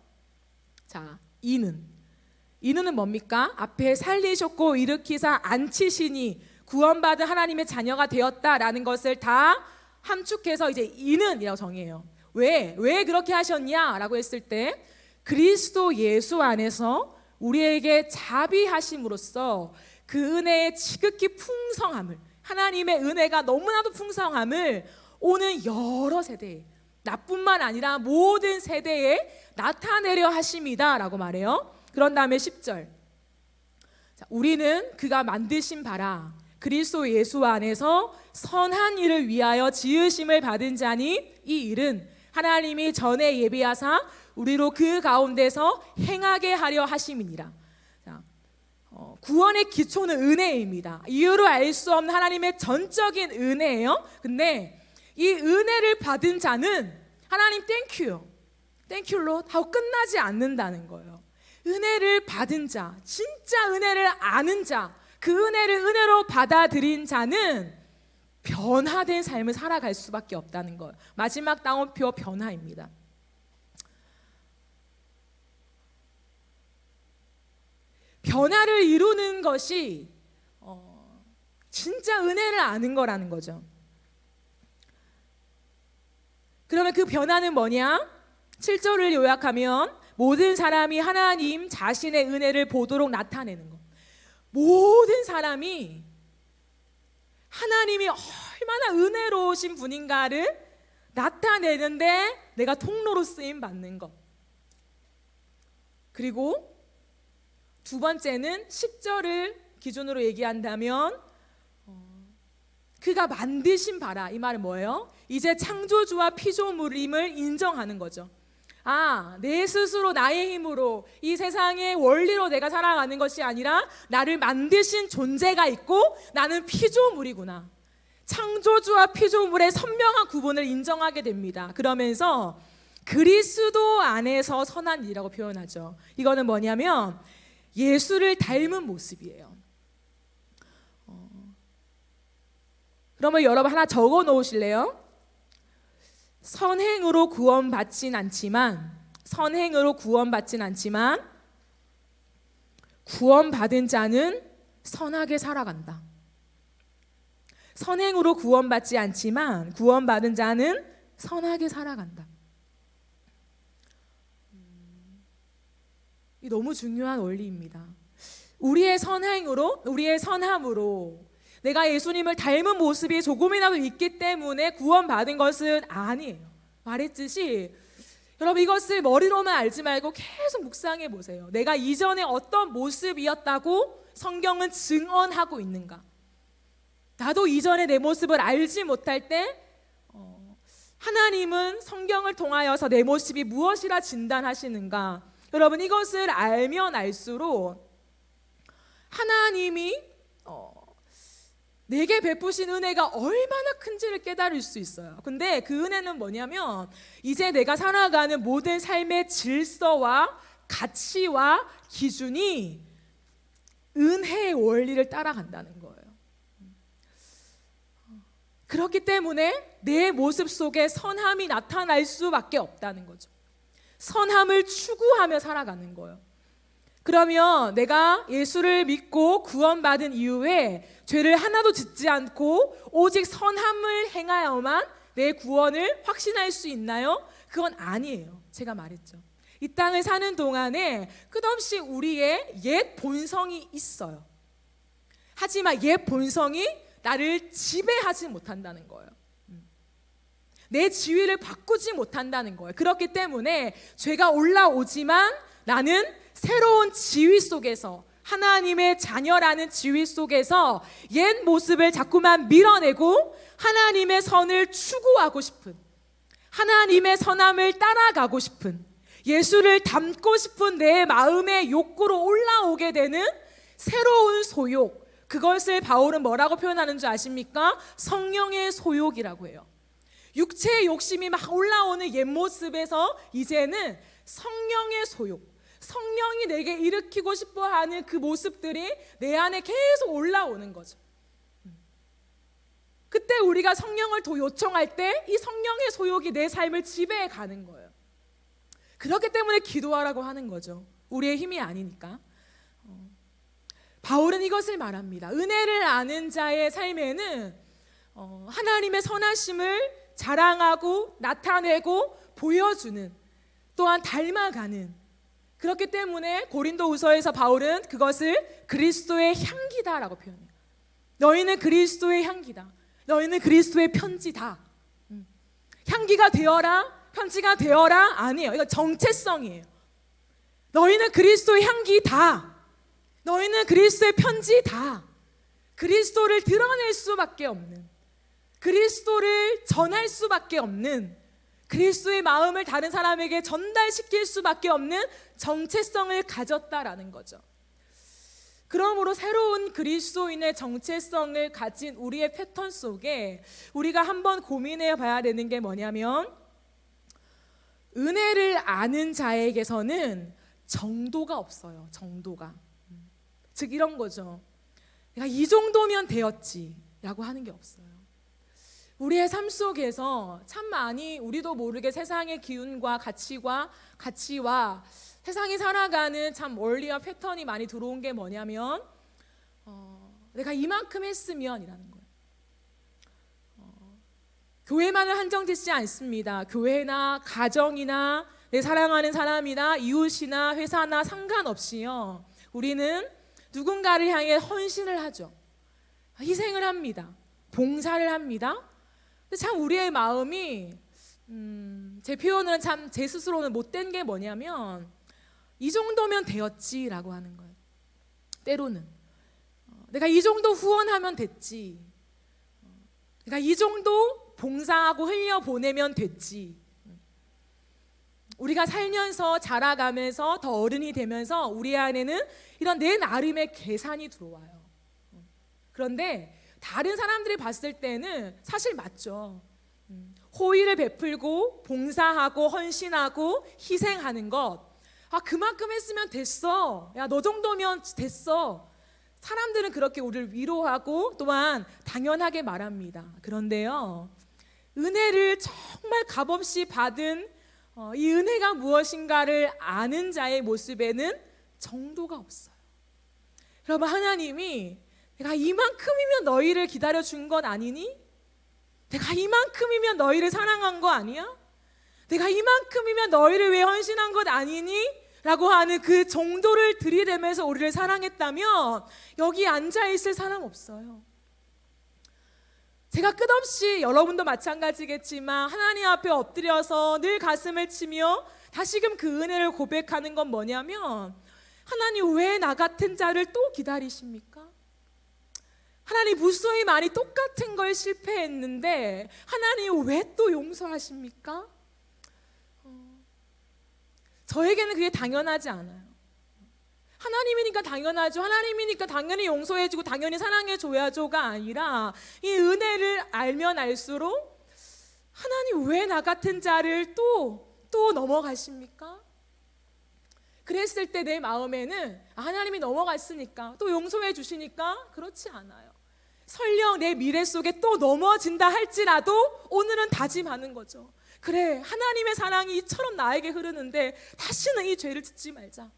자, 이는 뭡니까? 앞에 살리셨고 일으키사 앉히시니 구원받은 하나님의 자녀가 되었다라는 것을 다 함축해서 이제 이는이라고 정의해요. 왜 그렇게 하셨냐라고 했을 때 그리스도 예수 안에서 우리에게 자비하심으로써 그 은혜의 지극히 풍성함을, 하나님의 은혜가 너무나도 풍성함을 오는 여러 세대에, 나뿐만 아니라 모든 세대에 나타내려 하심이다라고 말해요. 그런 다음에 10절, 우리는 그가 만드신 바라 그리스도 예수 안에서 선한 일을 위하여 지으심을 받은 자니 이 일은 하나님이 전에 예비하사 우리로 그 가운데서 행하게 하려 하심이니라. 구원의 기초는 은혜입니다. 이유로 알 수 없는 하나님의 전적인 은혜예요. 근데 이 은혜를 받은 자는 하나님 땡큐요, 땡큐로 하고 끝나지 않는다는 거예요. 은혜를 받은 자, 진짜 은혜를 아는 자, 그 은혜를 은혜로 받아들인 자는 변화된 삶을 살아갈 수밖에 없다는 거예요. 마지막 따옴표 변화입니다. 변화를 이루는 것이 진짜 은혜를 아는 거라는 거죠. 그러면 그 변화는 뭐냐? 7절을 요약하면 모든 사람이 하나님 자신의 은혜를 보도록 나타내는 것. 모든 사람이 하나님이 얼마나 은혜로우신 분인가를 나타내는데 내가 통로로 쓰임 받는 것. 그리고 두 번째는 10절을 기준으로 얘기한다면 그가 만드신 바라. 이 말은 뭐예요? 이제 창조주와 피조물임을 인정하는 거죠. 내 스스로 나의 힘으로 이 세상의 원리로 내가 살아가는 것이 아니라 나를 만드신 존재가 있고 나는 피조물이구나. 창조주와 피조물의 선명한 구분을 인정하게 됩니다. 그러면서 그리스도 안에서 선한 일이라고 표현하죠. 이거는 뭐냐면 예수를 닮은 모습이에요. 그러면 여러분 하나 적어 놓으실래요? 선행으로 구원받진 않지만 구원받은 자는 선하게 살아간다. 선행으로 구원받지 않지만 구원받은 자는 선하게 살아간다. 이 너무 중요한 원리입니다. 우리의 선행으로, 우리의 선함으로 내가 예수님을 닮은 모습이 조금이라도 있기 때문에 구원받은 것은 아니에요. 말했듯이 여러분 이것을 머리로만 알지 말고 계속 묵상해 보세요. 내가 이전에 어떤 모습이었다고 성경은 증언하고 있는가? 나도 이전에 내 모습을 알지 못할 때 하나님은 성경을 통하여서 내 모습이 무엇이라 진단하시는가? 여러분 이것을 알면 알수록 하나님이 내게 베푸신 은혜가 얼마나 큰지를 깨달을 수 있어요. 근데 그 은혜는 뭐냐면 이제 내가 살아가는 모든 삶의 질서와 가치와 기준이 은혜의 원리를 따라간다는 거예요. 그렇기 때문에 내 모습 속에 선함이 나타날 수밖에 없다는 거죠. 선함을 추구하며 살아가는 거예요. 그러면 내가 예수를 믿고 구원받은 이후에 죄를 하나도 짓지 않고 오직 선함을 행하여만 내 구원을 확신할 수 있나요? 그건 아니에요. 제가 말했죠. 이 땅을 사는 동안에 끝없이 우리의 옛 본성이 있어요. 하지만 옛 본성이 나를 지배하지 못한다는 거예요. 내 지위를 바꾸지 못한다는 거예요. 그렇기 때문에 죄가 올라오지만 나는 새로운 지위 속에서 하나님의 자녀라는 지위 속에서 옛 모습을 자꾸만 밀어내고 하나님의 선을 추구하고 싶은, 하나님의 선함을 따라가고 싶은, 예수를 닮고 싶은 내 마음의 욕구로 올라오게 되는 새로운 소욕, 그것을 바울은 뭐라고 표현하는 줄 아십니까? 성령의 소욕이라고 해요. 육체의 욕심이 막 올라오는 옛 모습에서 이제는 성령의 소욕, 성령이 내게 일으키고 싶어하는 그 모습들이 내 안에 계속 올라오는 거죠. 그때 우리가 성령을 더 요청할 때 이 성령의 소욕이 내 삶을 지배해 가는 거예요. 그렇기 때문에 기도하라고 하는 거죠. 우리의 힘이 아니니까. 바울은 이것을 말합니다. 은혜를 아는 자의 삶에는 하나님의 선하심을 자랑하고 나타내고 보여주는, 또한 닮아가는, 그렇기 때문에 고린도후서에서 바울은 그것을 그리스도의 향기다라고 표현해요. 너희는 그리스도의 향기다. 너희는 그리스도의 편지다. 향기가 되어라, 편지가 되어라 아니에요. 이거 정체성이에요. 너희는 그리스도의 향기다. 너희는 그리스도의 편지다. 그리스도를 드러낼 수밖에 없는, 그리스도를 전할 수밖에 없는, 그리스도의 마음을 다른 사람에게 전달시킬 수밖에 없는 정체성을 가졌다라는 거죠. 그러므로 새로운 그리스도인의 정체성을 가진 우리의 패턴 속에 우리가 한번 고민해 봐야 되는 게 뭐냐면, 은혜를 아는 자에게서는 정도가 없어요. 정도가. 즉 이런 거죠. 내가 이 정도면 되었지 라고 하는 게 없어요. 우리의 삶 속에서 참 많이 우리도 모르게 세상의 기운과 가치와 세상이 살아가는 참 원리와 패턴이 많이 들어온 게 뭐냐면 내가 이만큼 했으면 이라는 거예요. 교회만을 한정짓지 않습니다. 교회나 가정이나 내 사랑하는 사람이나 이웃이나 회사나 상관없이요, 우리는 누군가를 향해 헌신을 하죠. 희생을 합니다. 봉사를 합니다. 근데 참 우리의 마음이 제 표현은 참 제 스스로는 못된 게 뭐냐면 이 정도면 되었지라고 하는 거예요. 때로는 내가 이 정도 후원하면 됐지, 내가 이 정도 봉사하고 흘려보내면 됐지. 우리가 살면서 자라가면서 더 어른이 되면서 우리 안에는 이런 내 나름의 계산이 들어와요. 그런데 다른 사람들이 봤을 때는 사실 맞죠. 호의를 베풀고 봉사하고 헌신하고 희생하는 것, 그만큼 했으면 됐어, 야 너 정도면 됐어. 사람들은 그렇게 우리를 위로하고 또한 당연하게 말합니다. 그런데요, 은혜를 정말 값없이 받은 이 은혜가 무엇인가를 아는 자의 모습에는 정도가 없어요. 여러분, 하나님이 내가 이만큼이면 너희를 기다려준 것 아니니? 내가 이만큼이면 너희를 사랑한 거 아니야? 내가 이만큼이면 너희를 위해 헌신한 것 아니니? 라고 하는 그 정도를 들이대면서 우리를 사랑했다면 여기 앉아있을 사람 없어요. 제가 끝없이, 여러분도 마찬가지겠지만 하나님 앞에 엎드려서 늘 가슴을 치며 다시금 그 은혜를 고백하는 건 뭐냐면, 하나님 왜 나 같은 자를 또 기다리십니까? 하나님 무수히 많이 똑같은 걸 실패했는데 하나님 왜 또 용서하십니까? 저에게는 그게 당연하지 않아요. 하나님이니까 당연하죠. 하나님이니까 당연히 용서해주고 당연히 사랑해줘야죠가 아니라, 이 은혜를 알면 알수록 하나님 왜 나 같은 자를 또 넘어가십니까? 그랬을 때 내 마음에는 하나님이 넘어갔으니까 또 용서해 주시니까, 그렇지 않아요. 설령 내 미래 속에 또 넘어진다 할지라도 오늘은 다짐하는 거죠. 그래, 하나님의 사랑이 이처럼 나에게 흐르는데 다시는 이 죄를 짓지 말자.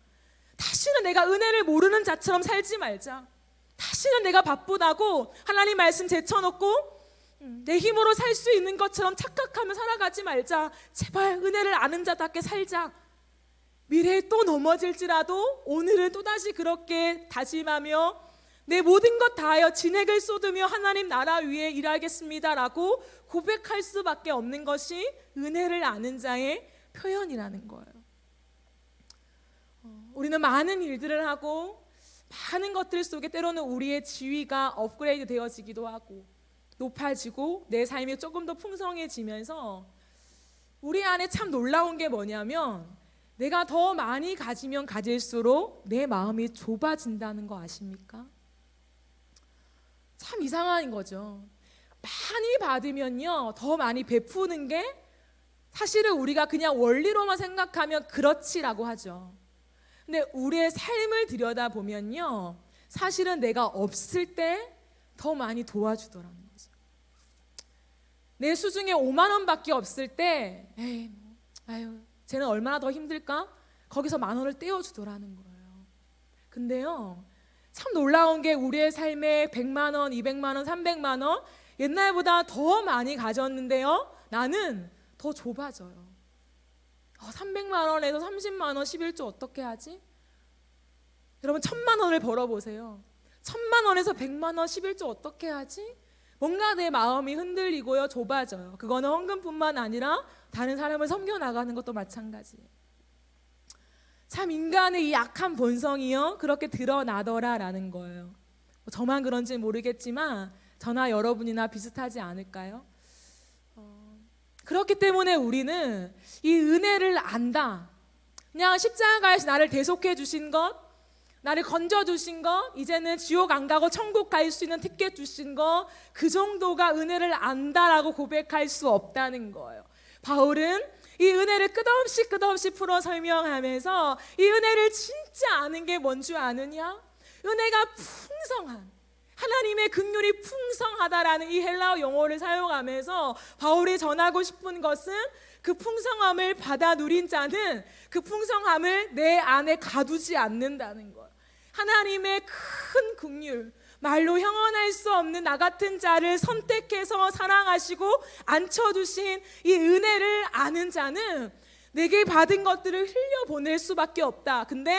다시는 내가 은혜를 모르는 자처럼 살지 말자. 다시는 내가 바쁘다고 하나님 말씀 제쳐놓고 내 힘으로 살 수 있는 것처럼 착각하며 살아가지 말자. 제발 은혜를 아는 자답게 살자. 미래에 또 넘어질지라도 오늘은 또다시 그렇게 다짐하며 내 모든 것 다하여 진액을 쏟으며 하나님 나라 위에 일하겠습니다라고 고백할 수밖에 없는 것이 은혜를 아는 자의 표현이라는 거예요. 우리는 많은 일들을 하고 많은 것들 속에 때로는 우리의 지위가 업그레이드 되어지기도 하고 높아지고 내 삶이 조금 더 풍성해지면서 우리 안에 참 놀라운 게 뭐냐면, 내가 더 많이 가지면 가질수록 내 마음이 좁아진다는 거 아십니까? 참 이상한 거죠. 많이 받으면요, 더 많이 베푸는 게 사실은 우리가 그냥 원리로만 생각하면 그렇지라고 하죠. 근데 우리의 삶을 들여다보면요, 사실은 내가 없을 때 더 많이 도와주더라는 거죠. 내 수중에 5만 원밖에 없을 때 에이, 아유, 쟤는 얼마나 더 힘들까? 거기서 10,000원을 떼어주더라는 거예요. 근데요, 참 놀라운 게 우리의 삶에 100만 원, 200만 원, 300만 원 옛날보다 더 많이 가졌는데요, 나는 더 좁아져요. 300만 원에서 30만 원 11조 어떻게 하지? 여러분 1,000만 원을 벌어보세요. 1,000만 원에서 100만 원 11조 어떻게 하지? 뭔가 내 마음이 흔들리고요, 좁아져요. 그거는 헌금뿐만 아니라 다른 사람을 섬겨나가는 것도 마찬가지예요. 참 인간의 이 약한 본성이요, 그렇게 드러나더라라는 거예요. 저만 그런지 모르겠지만 저나 여러분이나 비슷하지 않을까요? 그렇기 때문에 우리는 이 은혜를 안다. 그냥 십자가에서 나를 대속해 주신 것, 나를 건져 주신 것, 이제는 지옥 안 가고 천국 갈 수 있는 티켓 주신 것, 그 정도가 은혜를 안다라고 고백할 수 없다는 거예요. 바울은 이 은혜를 끝없이 풀어 설명하면서 이 은혜를 진짜 아는 게 뭔 줄 아느냐? 은혜가 풍성한, 하나님의 긍휼이 풍성하다라는 이 헬라어 용어를 사용하면서 바울이 전하고 싶은 것은 그 풍성함을 받아 누린 자는 그 풍성함을 내 안에 가두지 않는다는 거예요. 하나님의 큰 긍휼, 말로 형언할 수 없는 나 같은 자를 선택해서 사랑하시고 앉혀두신 이 은혜를 아는 자는 내게 받은 것들을 흘려보낼 수밖에 없다. 근데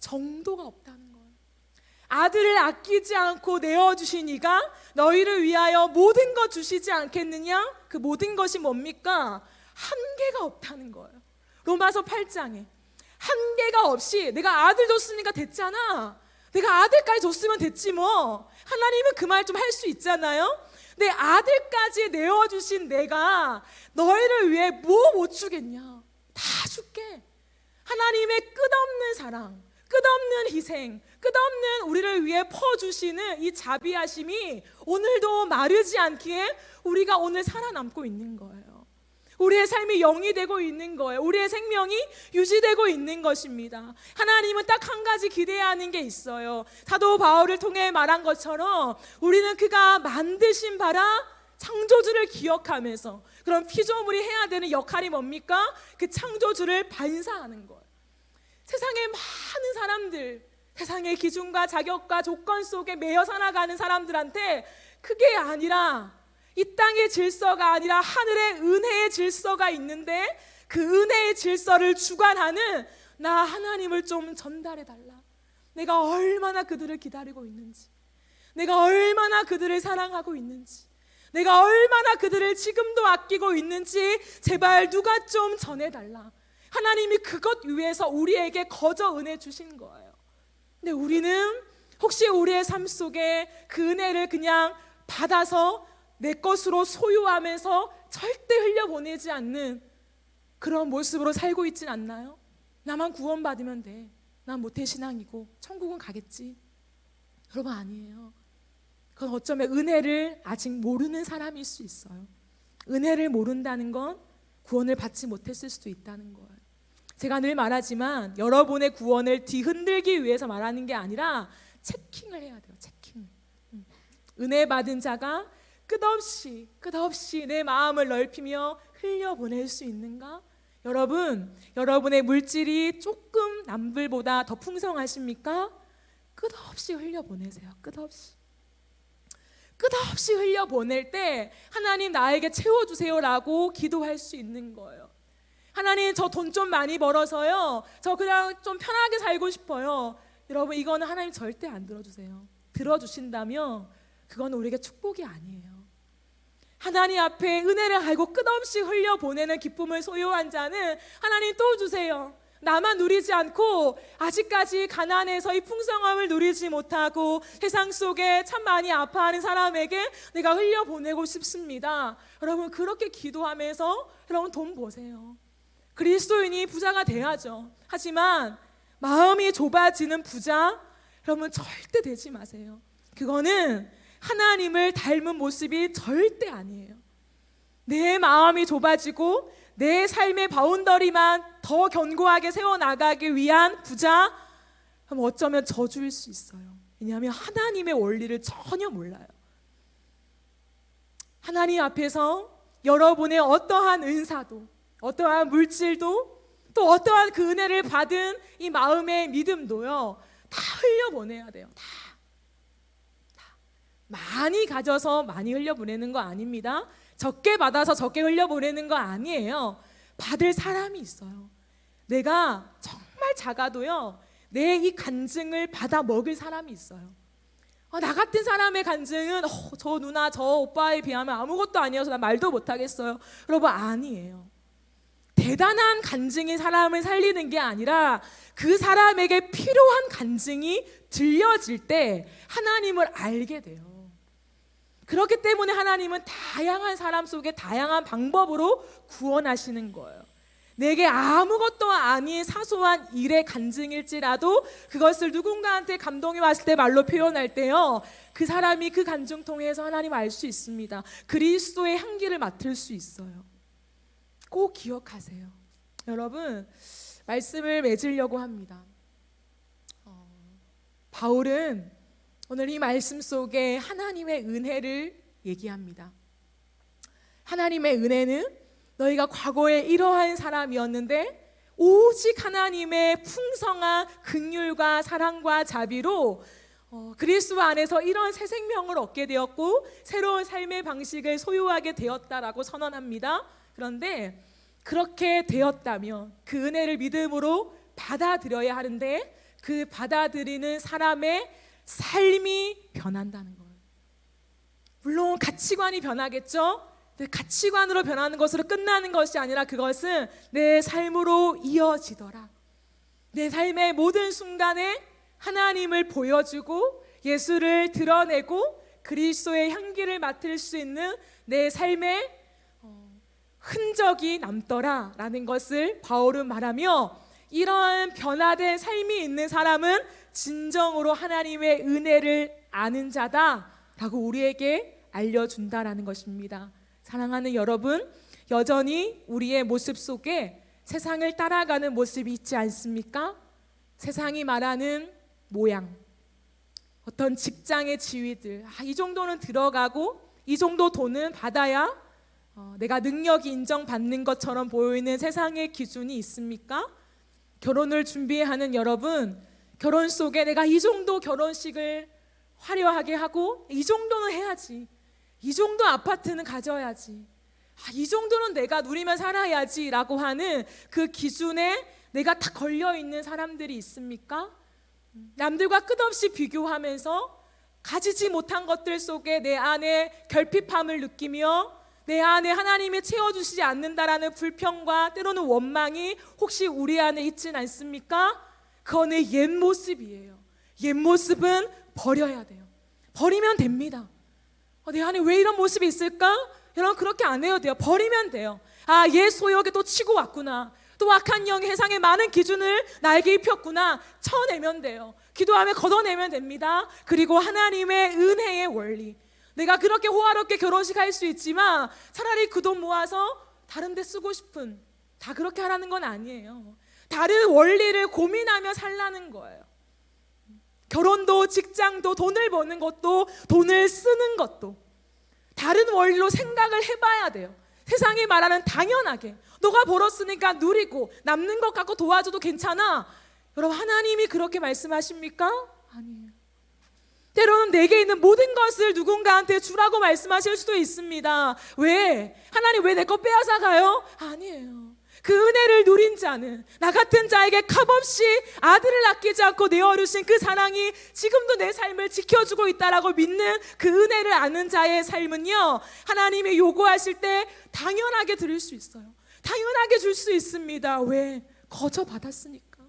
정도가 없다는 거예요. 아들을 아끼지 않고 내어주신 이가 너희를 위하여 모든 것 주시지 않겠느냐? 그 모든 것이 뭡니까? 한계가 없다는 거예요. 로마서 8장에 한계가 없이 내가 아들 줬으니까 됐잖아. 내가 아들까지 줬으면 됐지 뭐. 하나님은 그 말 좀 할 수 있잖아요. 내 아들까지 내어주신 내가 너희를 위해 뭐 못 주겠냐? 다 줄게. 하나님의 끝없는 사랑, 끝없는 희생, 끝없는 우리를 위해 퍼주시는 이 자비하심이 오늘도 마르지 않기에 우리가 오늘 살아남고 있는 거예요. 우리의 삶이 영이 되고 있는 거예요. 우리의 생명이 유지되고 있는 것입니다. 하나님은 딱 한 가지 기대하는 게 있어요. 사도 바울을 통해 말한 것처럼 우리는 그가 만드신 바라 창조주를 기억하면서, 그럼 피조물이 해야 되는 역할이 뭡니까? 그 창조주를 반사하는 거예요. 세상에 많은 사람들, 세상의 기준과 자격과 조건 속에 매여 살아가는 사람들한테 그게 아니라, 이 땅의 질서가 아니라 하늘의 은혜의 질서가 있는데 그 은혜의 질서를 주관하는 나 하나님을 좀 전달해 달라. 내가 얼마나 그들을 기다리고 있는지, 내가 얼마나 그들을 사랑하고 있는지, 내가 얼마나 그들을 지금도 아끼고 있는지 제발 누가 좀 전해달라. 하나님이 그것 위해서 우리에게 거저 은혜 주신 거예요. 근데 우리는 혹시 우리의 삶 속에 그 은혜를 그냥 받아서 내 것으로 소유하면서 절대 흘려보내지 않는 그런 모습으로 살고 있진 않나요? 나만 구원받으면 돼. 난 모태신앙이고 천국은 가겠지. 여러분, 아니에요. 그건 어쩌면 은혜를 아직 모르는 사람일 수 있어요. 은혜를 모른다는 건 구원을 받지 못했을 수도 있다는 거예요. 제가 늘 말하지만 여러분의 구원을 뒤흔들기 위해서 말하는 게 아니라 체킹을 해야 돼요. 체킹. 은혜 받은 자가 끝없이 내 마음을 넓히며 흘려보낼 수 있는가? 여러분, 여러분의 물질이 조금 남들보다 더 풍성하십니까? 끝없이 흘려보내세요. 끝없이 흘려보낼 때 하나님 나에게 채워주세요라고 기도할 수 있는 거예요. 하나님, 저 돈 좀 많이 벌어서요, 저 그냥 좀 편하게 살고 싶어요. 여러분, 이거는 하나님 절대 안 들어주세요. 들어주신다면 그건 우리에게 축복이 아니에요. 하나님 앞에 은혜를 알고 끝없이 흘려보내는 기쁨을 소유한 자는 하나님 또 주세요. 나만 누리지 않고 아직까지 가난해서 이 풍성함을 누리지 못하고 세상 속에 참 많이 아파하는 사람에게 내가 흘려보내고 싶습니다. 여러분, 그렇게 기도하면서 여러분 돈 보세요. 그리스도인이 부자가 돼야죠. 하지만 마음이 좁아지는 부자, 여러분 절대 되지 마세요. 그거는 하나님을 닮은 모습이 절대 아니에요. 내 마음이 좁아지고 내 삶의 바운더리만 더 견고하게 세워나가기 위한 부자, 어쩌면 저주일 수 있어요. 왜냐하면 하나님의 원리를 전혀 몰라요. 하나님 앞에서 여러분의 어떠한 은사도, 어떠한 물질도, 또 어떠한 그 은혜를 받은 이 마음의 믿음도요, 다 흘려보내야 돼요. 다. 많이 가져서 많이 흘려보내는 거 아닙니다. 적게 받아서 적게 흘려보내는 거 아니에요. 받을 사람이 있어요. 내가 정말 작아도요, 내 이 간증을 받아 먹을 사람이 있어요. 나 같은 사람의 간증은 저 누나, 저 오빠에 비하면 아무것도 아니어서 나 말도 못하겠어요. 여러분, 아니에요. 대단한 간증이 사람을 살리는 게 아니라 그 사람에게 필요한 간증이 들려질 때 하나님을 알게 돼요. 그렇기 때문에 하나님은 다양한 사람 속에 다양한 방법으로 구원하시는 거예요. 내게 아무것도 아닌 사소한 일의 간증일지라도 그것을 누군가한테 감동이 왔을 때 말로 표현할 때요, 그 사람이 그 간증 통해서 하나님 알 수 있습니다. 그리스도의 향기를 맡을 수 있어요. 꼭 기억하세요. 여러분, 말씀을 맺으려고 합니다. 바울은 오늘 이 말씀 속에 하나님의 은혜를 얘기합니다. 하나님의 은혜는 너희가 과거에 이러한 사람이었는데 오직 하나님의 풍성한 긍휼과 사랑과 자비로 그리스도 안에서 이런 새 생명을 얻게 되었고 새로운 삶의 방식을 소유하게 되었다라고 선언합니다. 그런데 그렇게 되었다면 그 은혜를 믿음으로 받아들여야 하는데 그 받아들이는 사람의 삶이 변한다는 거예요. 물론 가치관이 변하겠죠. 가치관으로 변하는 것으로 끝나는 것이 아니라 그것은 내 삶으로 이어지더라. 내 삶의 모든 순간에 하나님을 보여주고 예수를 드러내고 그리스도의 향기를 맡을 수 있는 내 삶의 흔적이 남더라라는 것을 바울은 말하며 이러한 변화된 삶이 있는 사람은 진정으로 하나님의 은혜를 아는 자다라고 우리에게 알려준다라는 것입니다. 사랑하는 여러분, 여전히 우리의 모습 속에 세상을 따라가는 모습이 있지 않습니까? 세상이 말하는 모양, 어떤 직장의 지위들, 이 정도는 들어가고 이 정도 돈은 받아야 내가 능력이 인정받는 것처럼 보이는 세상의 기준이 있습니까? 결혼을 준비하는 여러분, 결혼 속에 내가 이 정도 결혼식을 화려하게 하고 이 정도는 해야지, 이 정도 아파트는 가져야지, 이 정도는 내가 누리며 살아야지 라고 하는 그 기준에 내가 다 걸려있는 사람들이 있습니까? 남들과 끝없이 비교하면서 가지지 못한 것들 속에 내 안에 결핍함을 느끼며 내 안에 하나님이 채워주시지 않는다라는 불평과 때로는 원망이 혹시 우리 안에 있진 않습니까? 그거는 옛 모습이에요. 옛 모습은 버려야 돼요. 버리면 됩니다. 내 안에 왜 이런 모습이 있을까? 여러분 그렇게 안 해도 돼요. 버리면 돼요. 옛 소욕에 또 치고 왔구나. 또 악한 영이 세상에 많은 기준을 나에게 입혔구나. 쳐내면 돼요. 기도하며 걷어내면 됩니다. 그리고 하나님의 은혜의 원리, 내가 그렇게 호화롭게 결혼식 할 수 있지만 차라리 그 돈 모아서 다른 데 쓰고 싶은, 다 그렇게 하라는 건 아니에요. 다른 원리를 고민하며 살라는 거예요. 결혼도 직장도 돈을 버는 것도 돈을 쓰는 것도 다른 원리로 생각을 해봐야 돼요. 세상이 말하는 당연하게 너가 벌었으니까 누리고 남는 것 갖고 도와줘도 괜찮아. 여러분 하나님이 그렇게 말씀하십니까? 아니에요. 때로는 내게 있는 모든 것을 누군가한테 주라고 말씀하실 수도 있습니다. 왜? 하나님 왜 내 거 빼앗아 가요? 아니에요. 그 은혜를 누린 자는 나 같은 자에게 값없이 아들을 아끼지 않고 내어주신 그 사랑이 지금도 내 삶을 지켜주고 있다라고 믿는 그 은혜를 아는 자의 삶은요, 하나님이 요구하실 때 당연하게 드릴 수 있어요. 당연하게 줄 수 있습니다. 왜? 거저 받았으니까.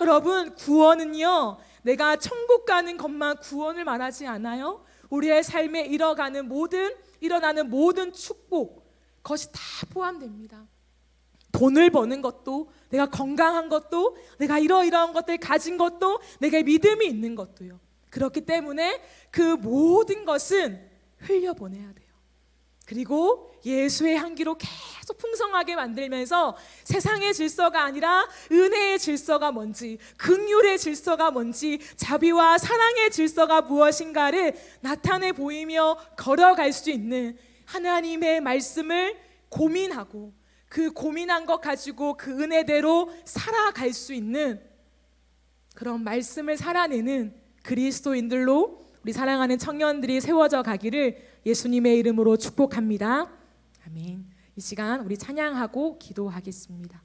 여러분 구원은요, 내가 천국 가는 것만 구원을 말하지 않아요. 우리의 삶에 일어나는 모든 축복, 그것이 다 포함됩니다. 돈을 버는 것도, 내가 건강한 것도, 내가 이러이러한 것들 가진 것도, 내게 믿음이 있는 것도요. 그렇기 때문에 그 모든 것은 흘려보내야 돼요. 그리고 예수의 향기로 계속 풍성하게 만들면서 세상의 질서가 아니라 은혜의 질서가 뭔지, 긍휼의 질서가 뭔지, 자비와 사랑의 질서가 무엇인가를 나타내 보이며 걸어갈 수 있는 하나님의 말씀을 고민하고 그 고민한 것 가지고 그 은혜대로 살아갈 수 있는 그런 말씀을 살아내는 그리스도인들로 우리 사랑하는 청년들이 세워져 가기를 예수님의 이름으로 축복합니다. 아멘. 이 시간 우리 찬양하고 기도하겠습니다.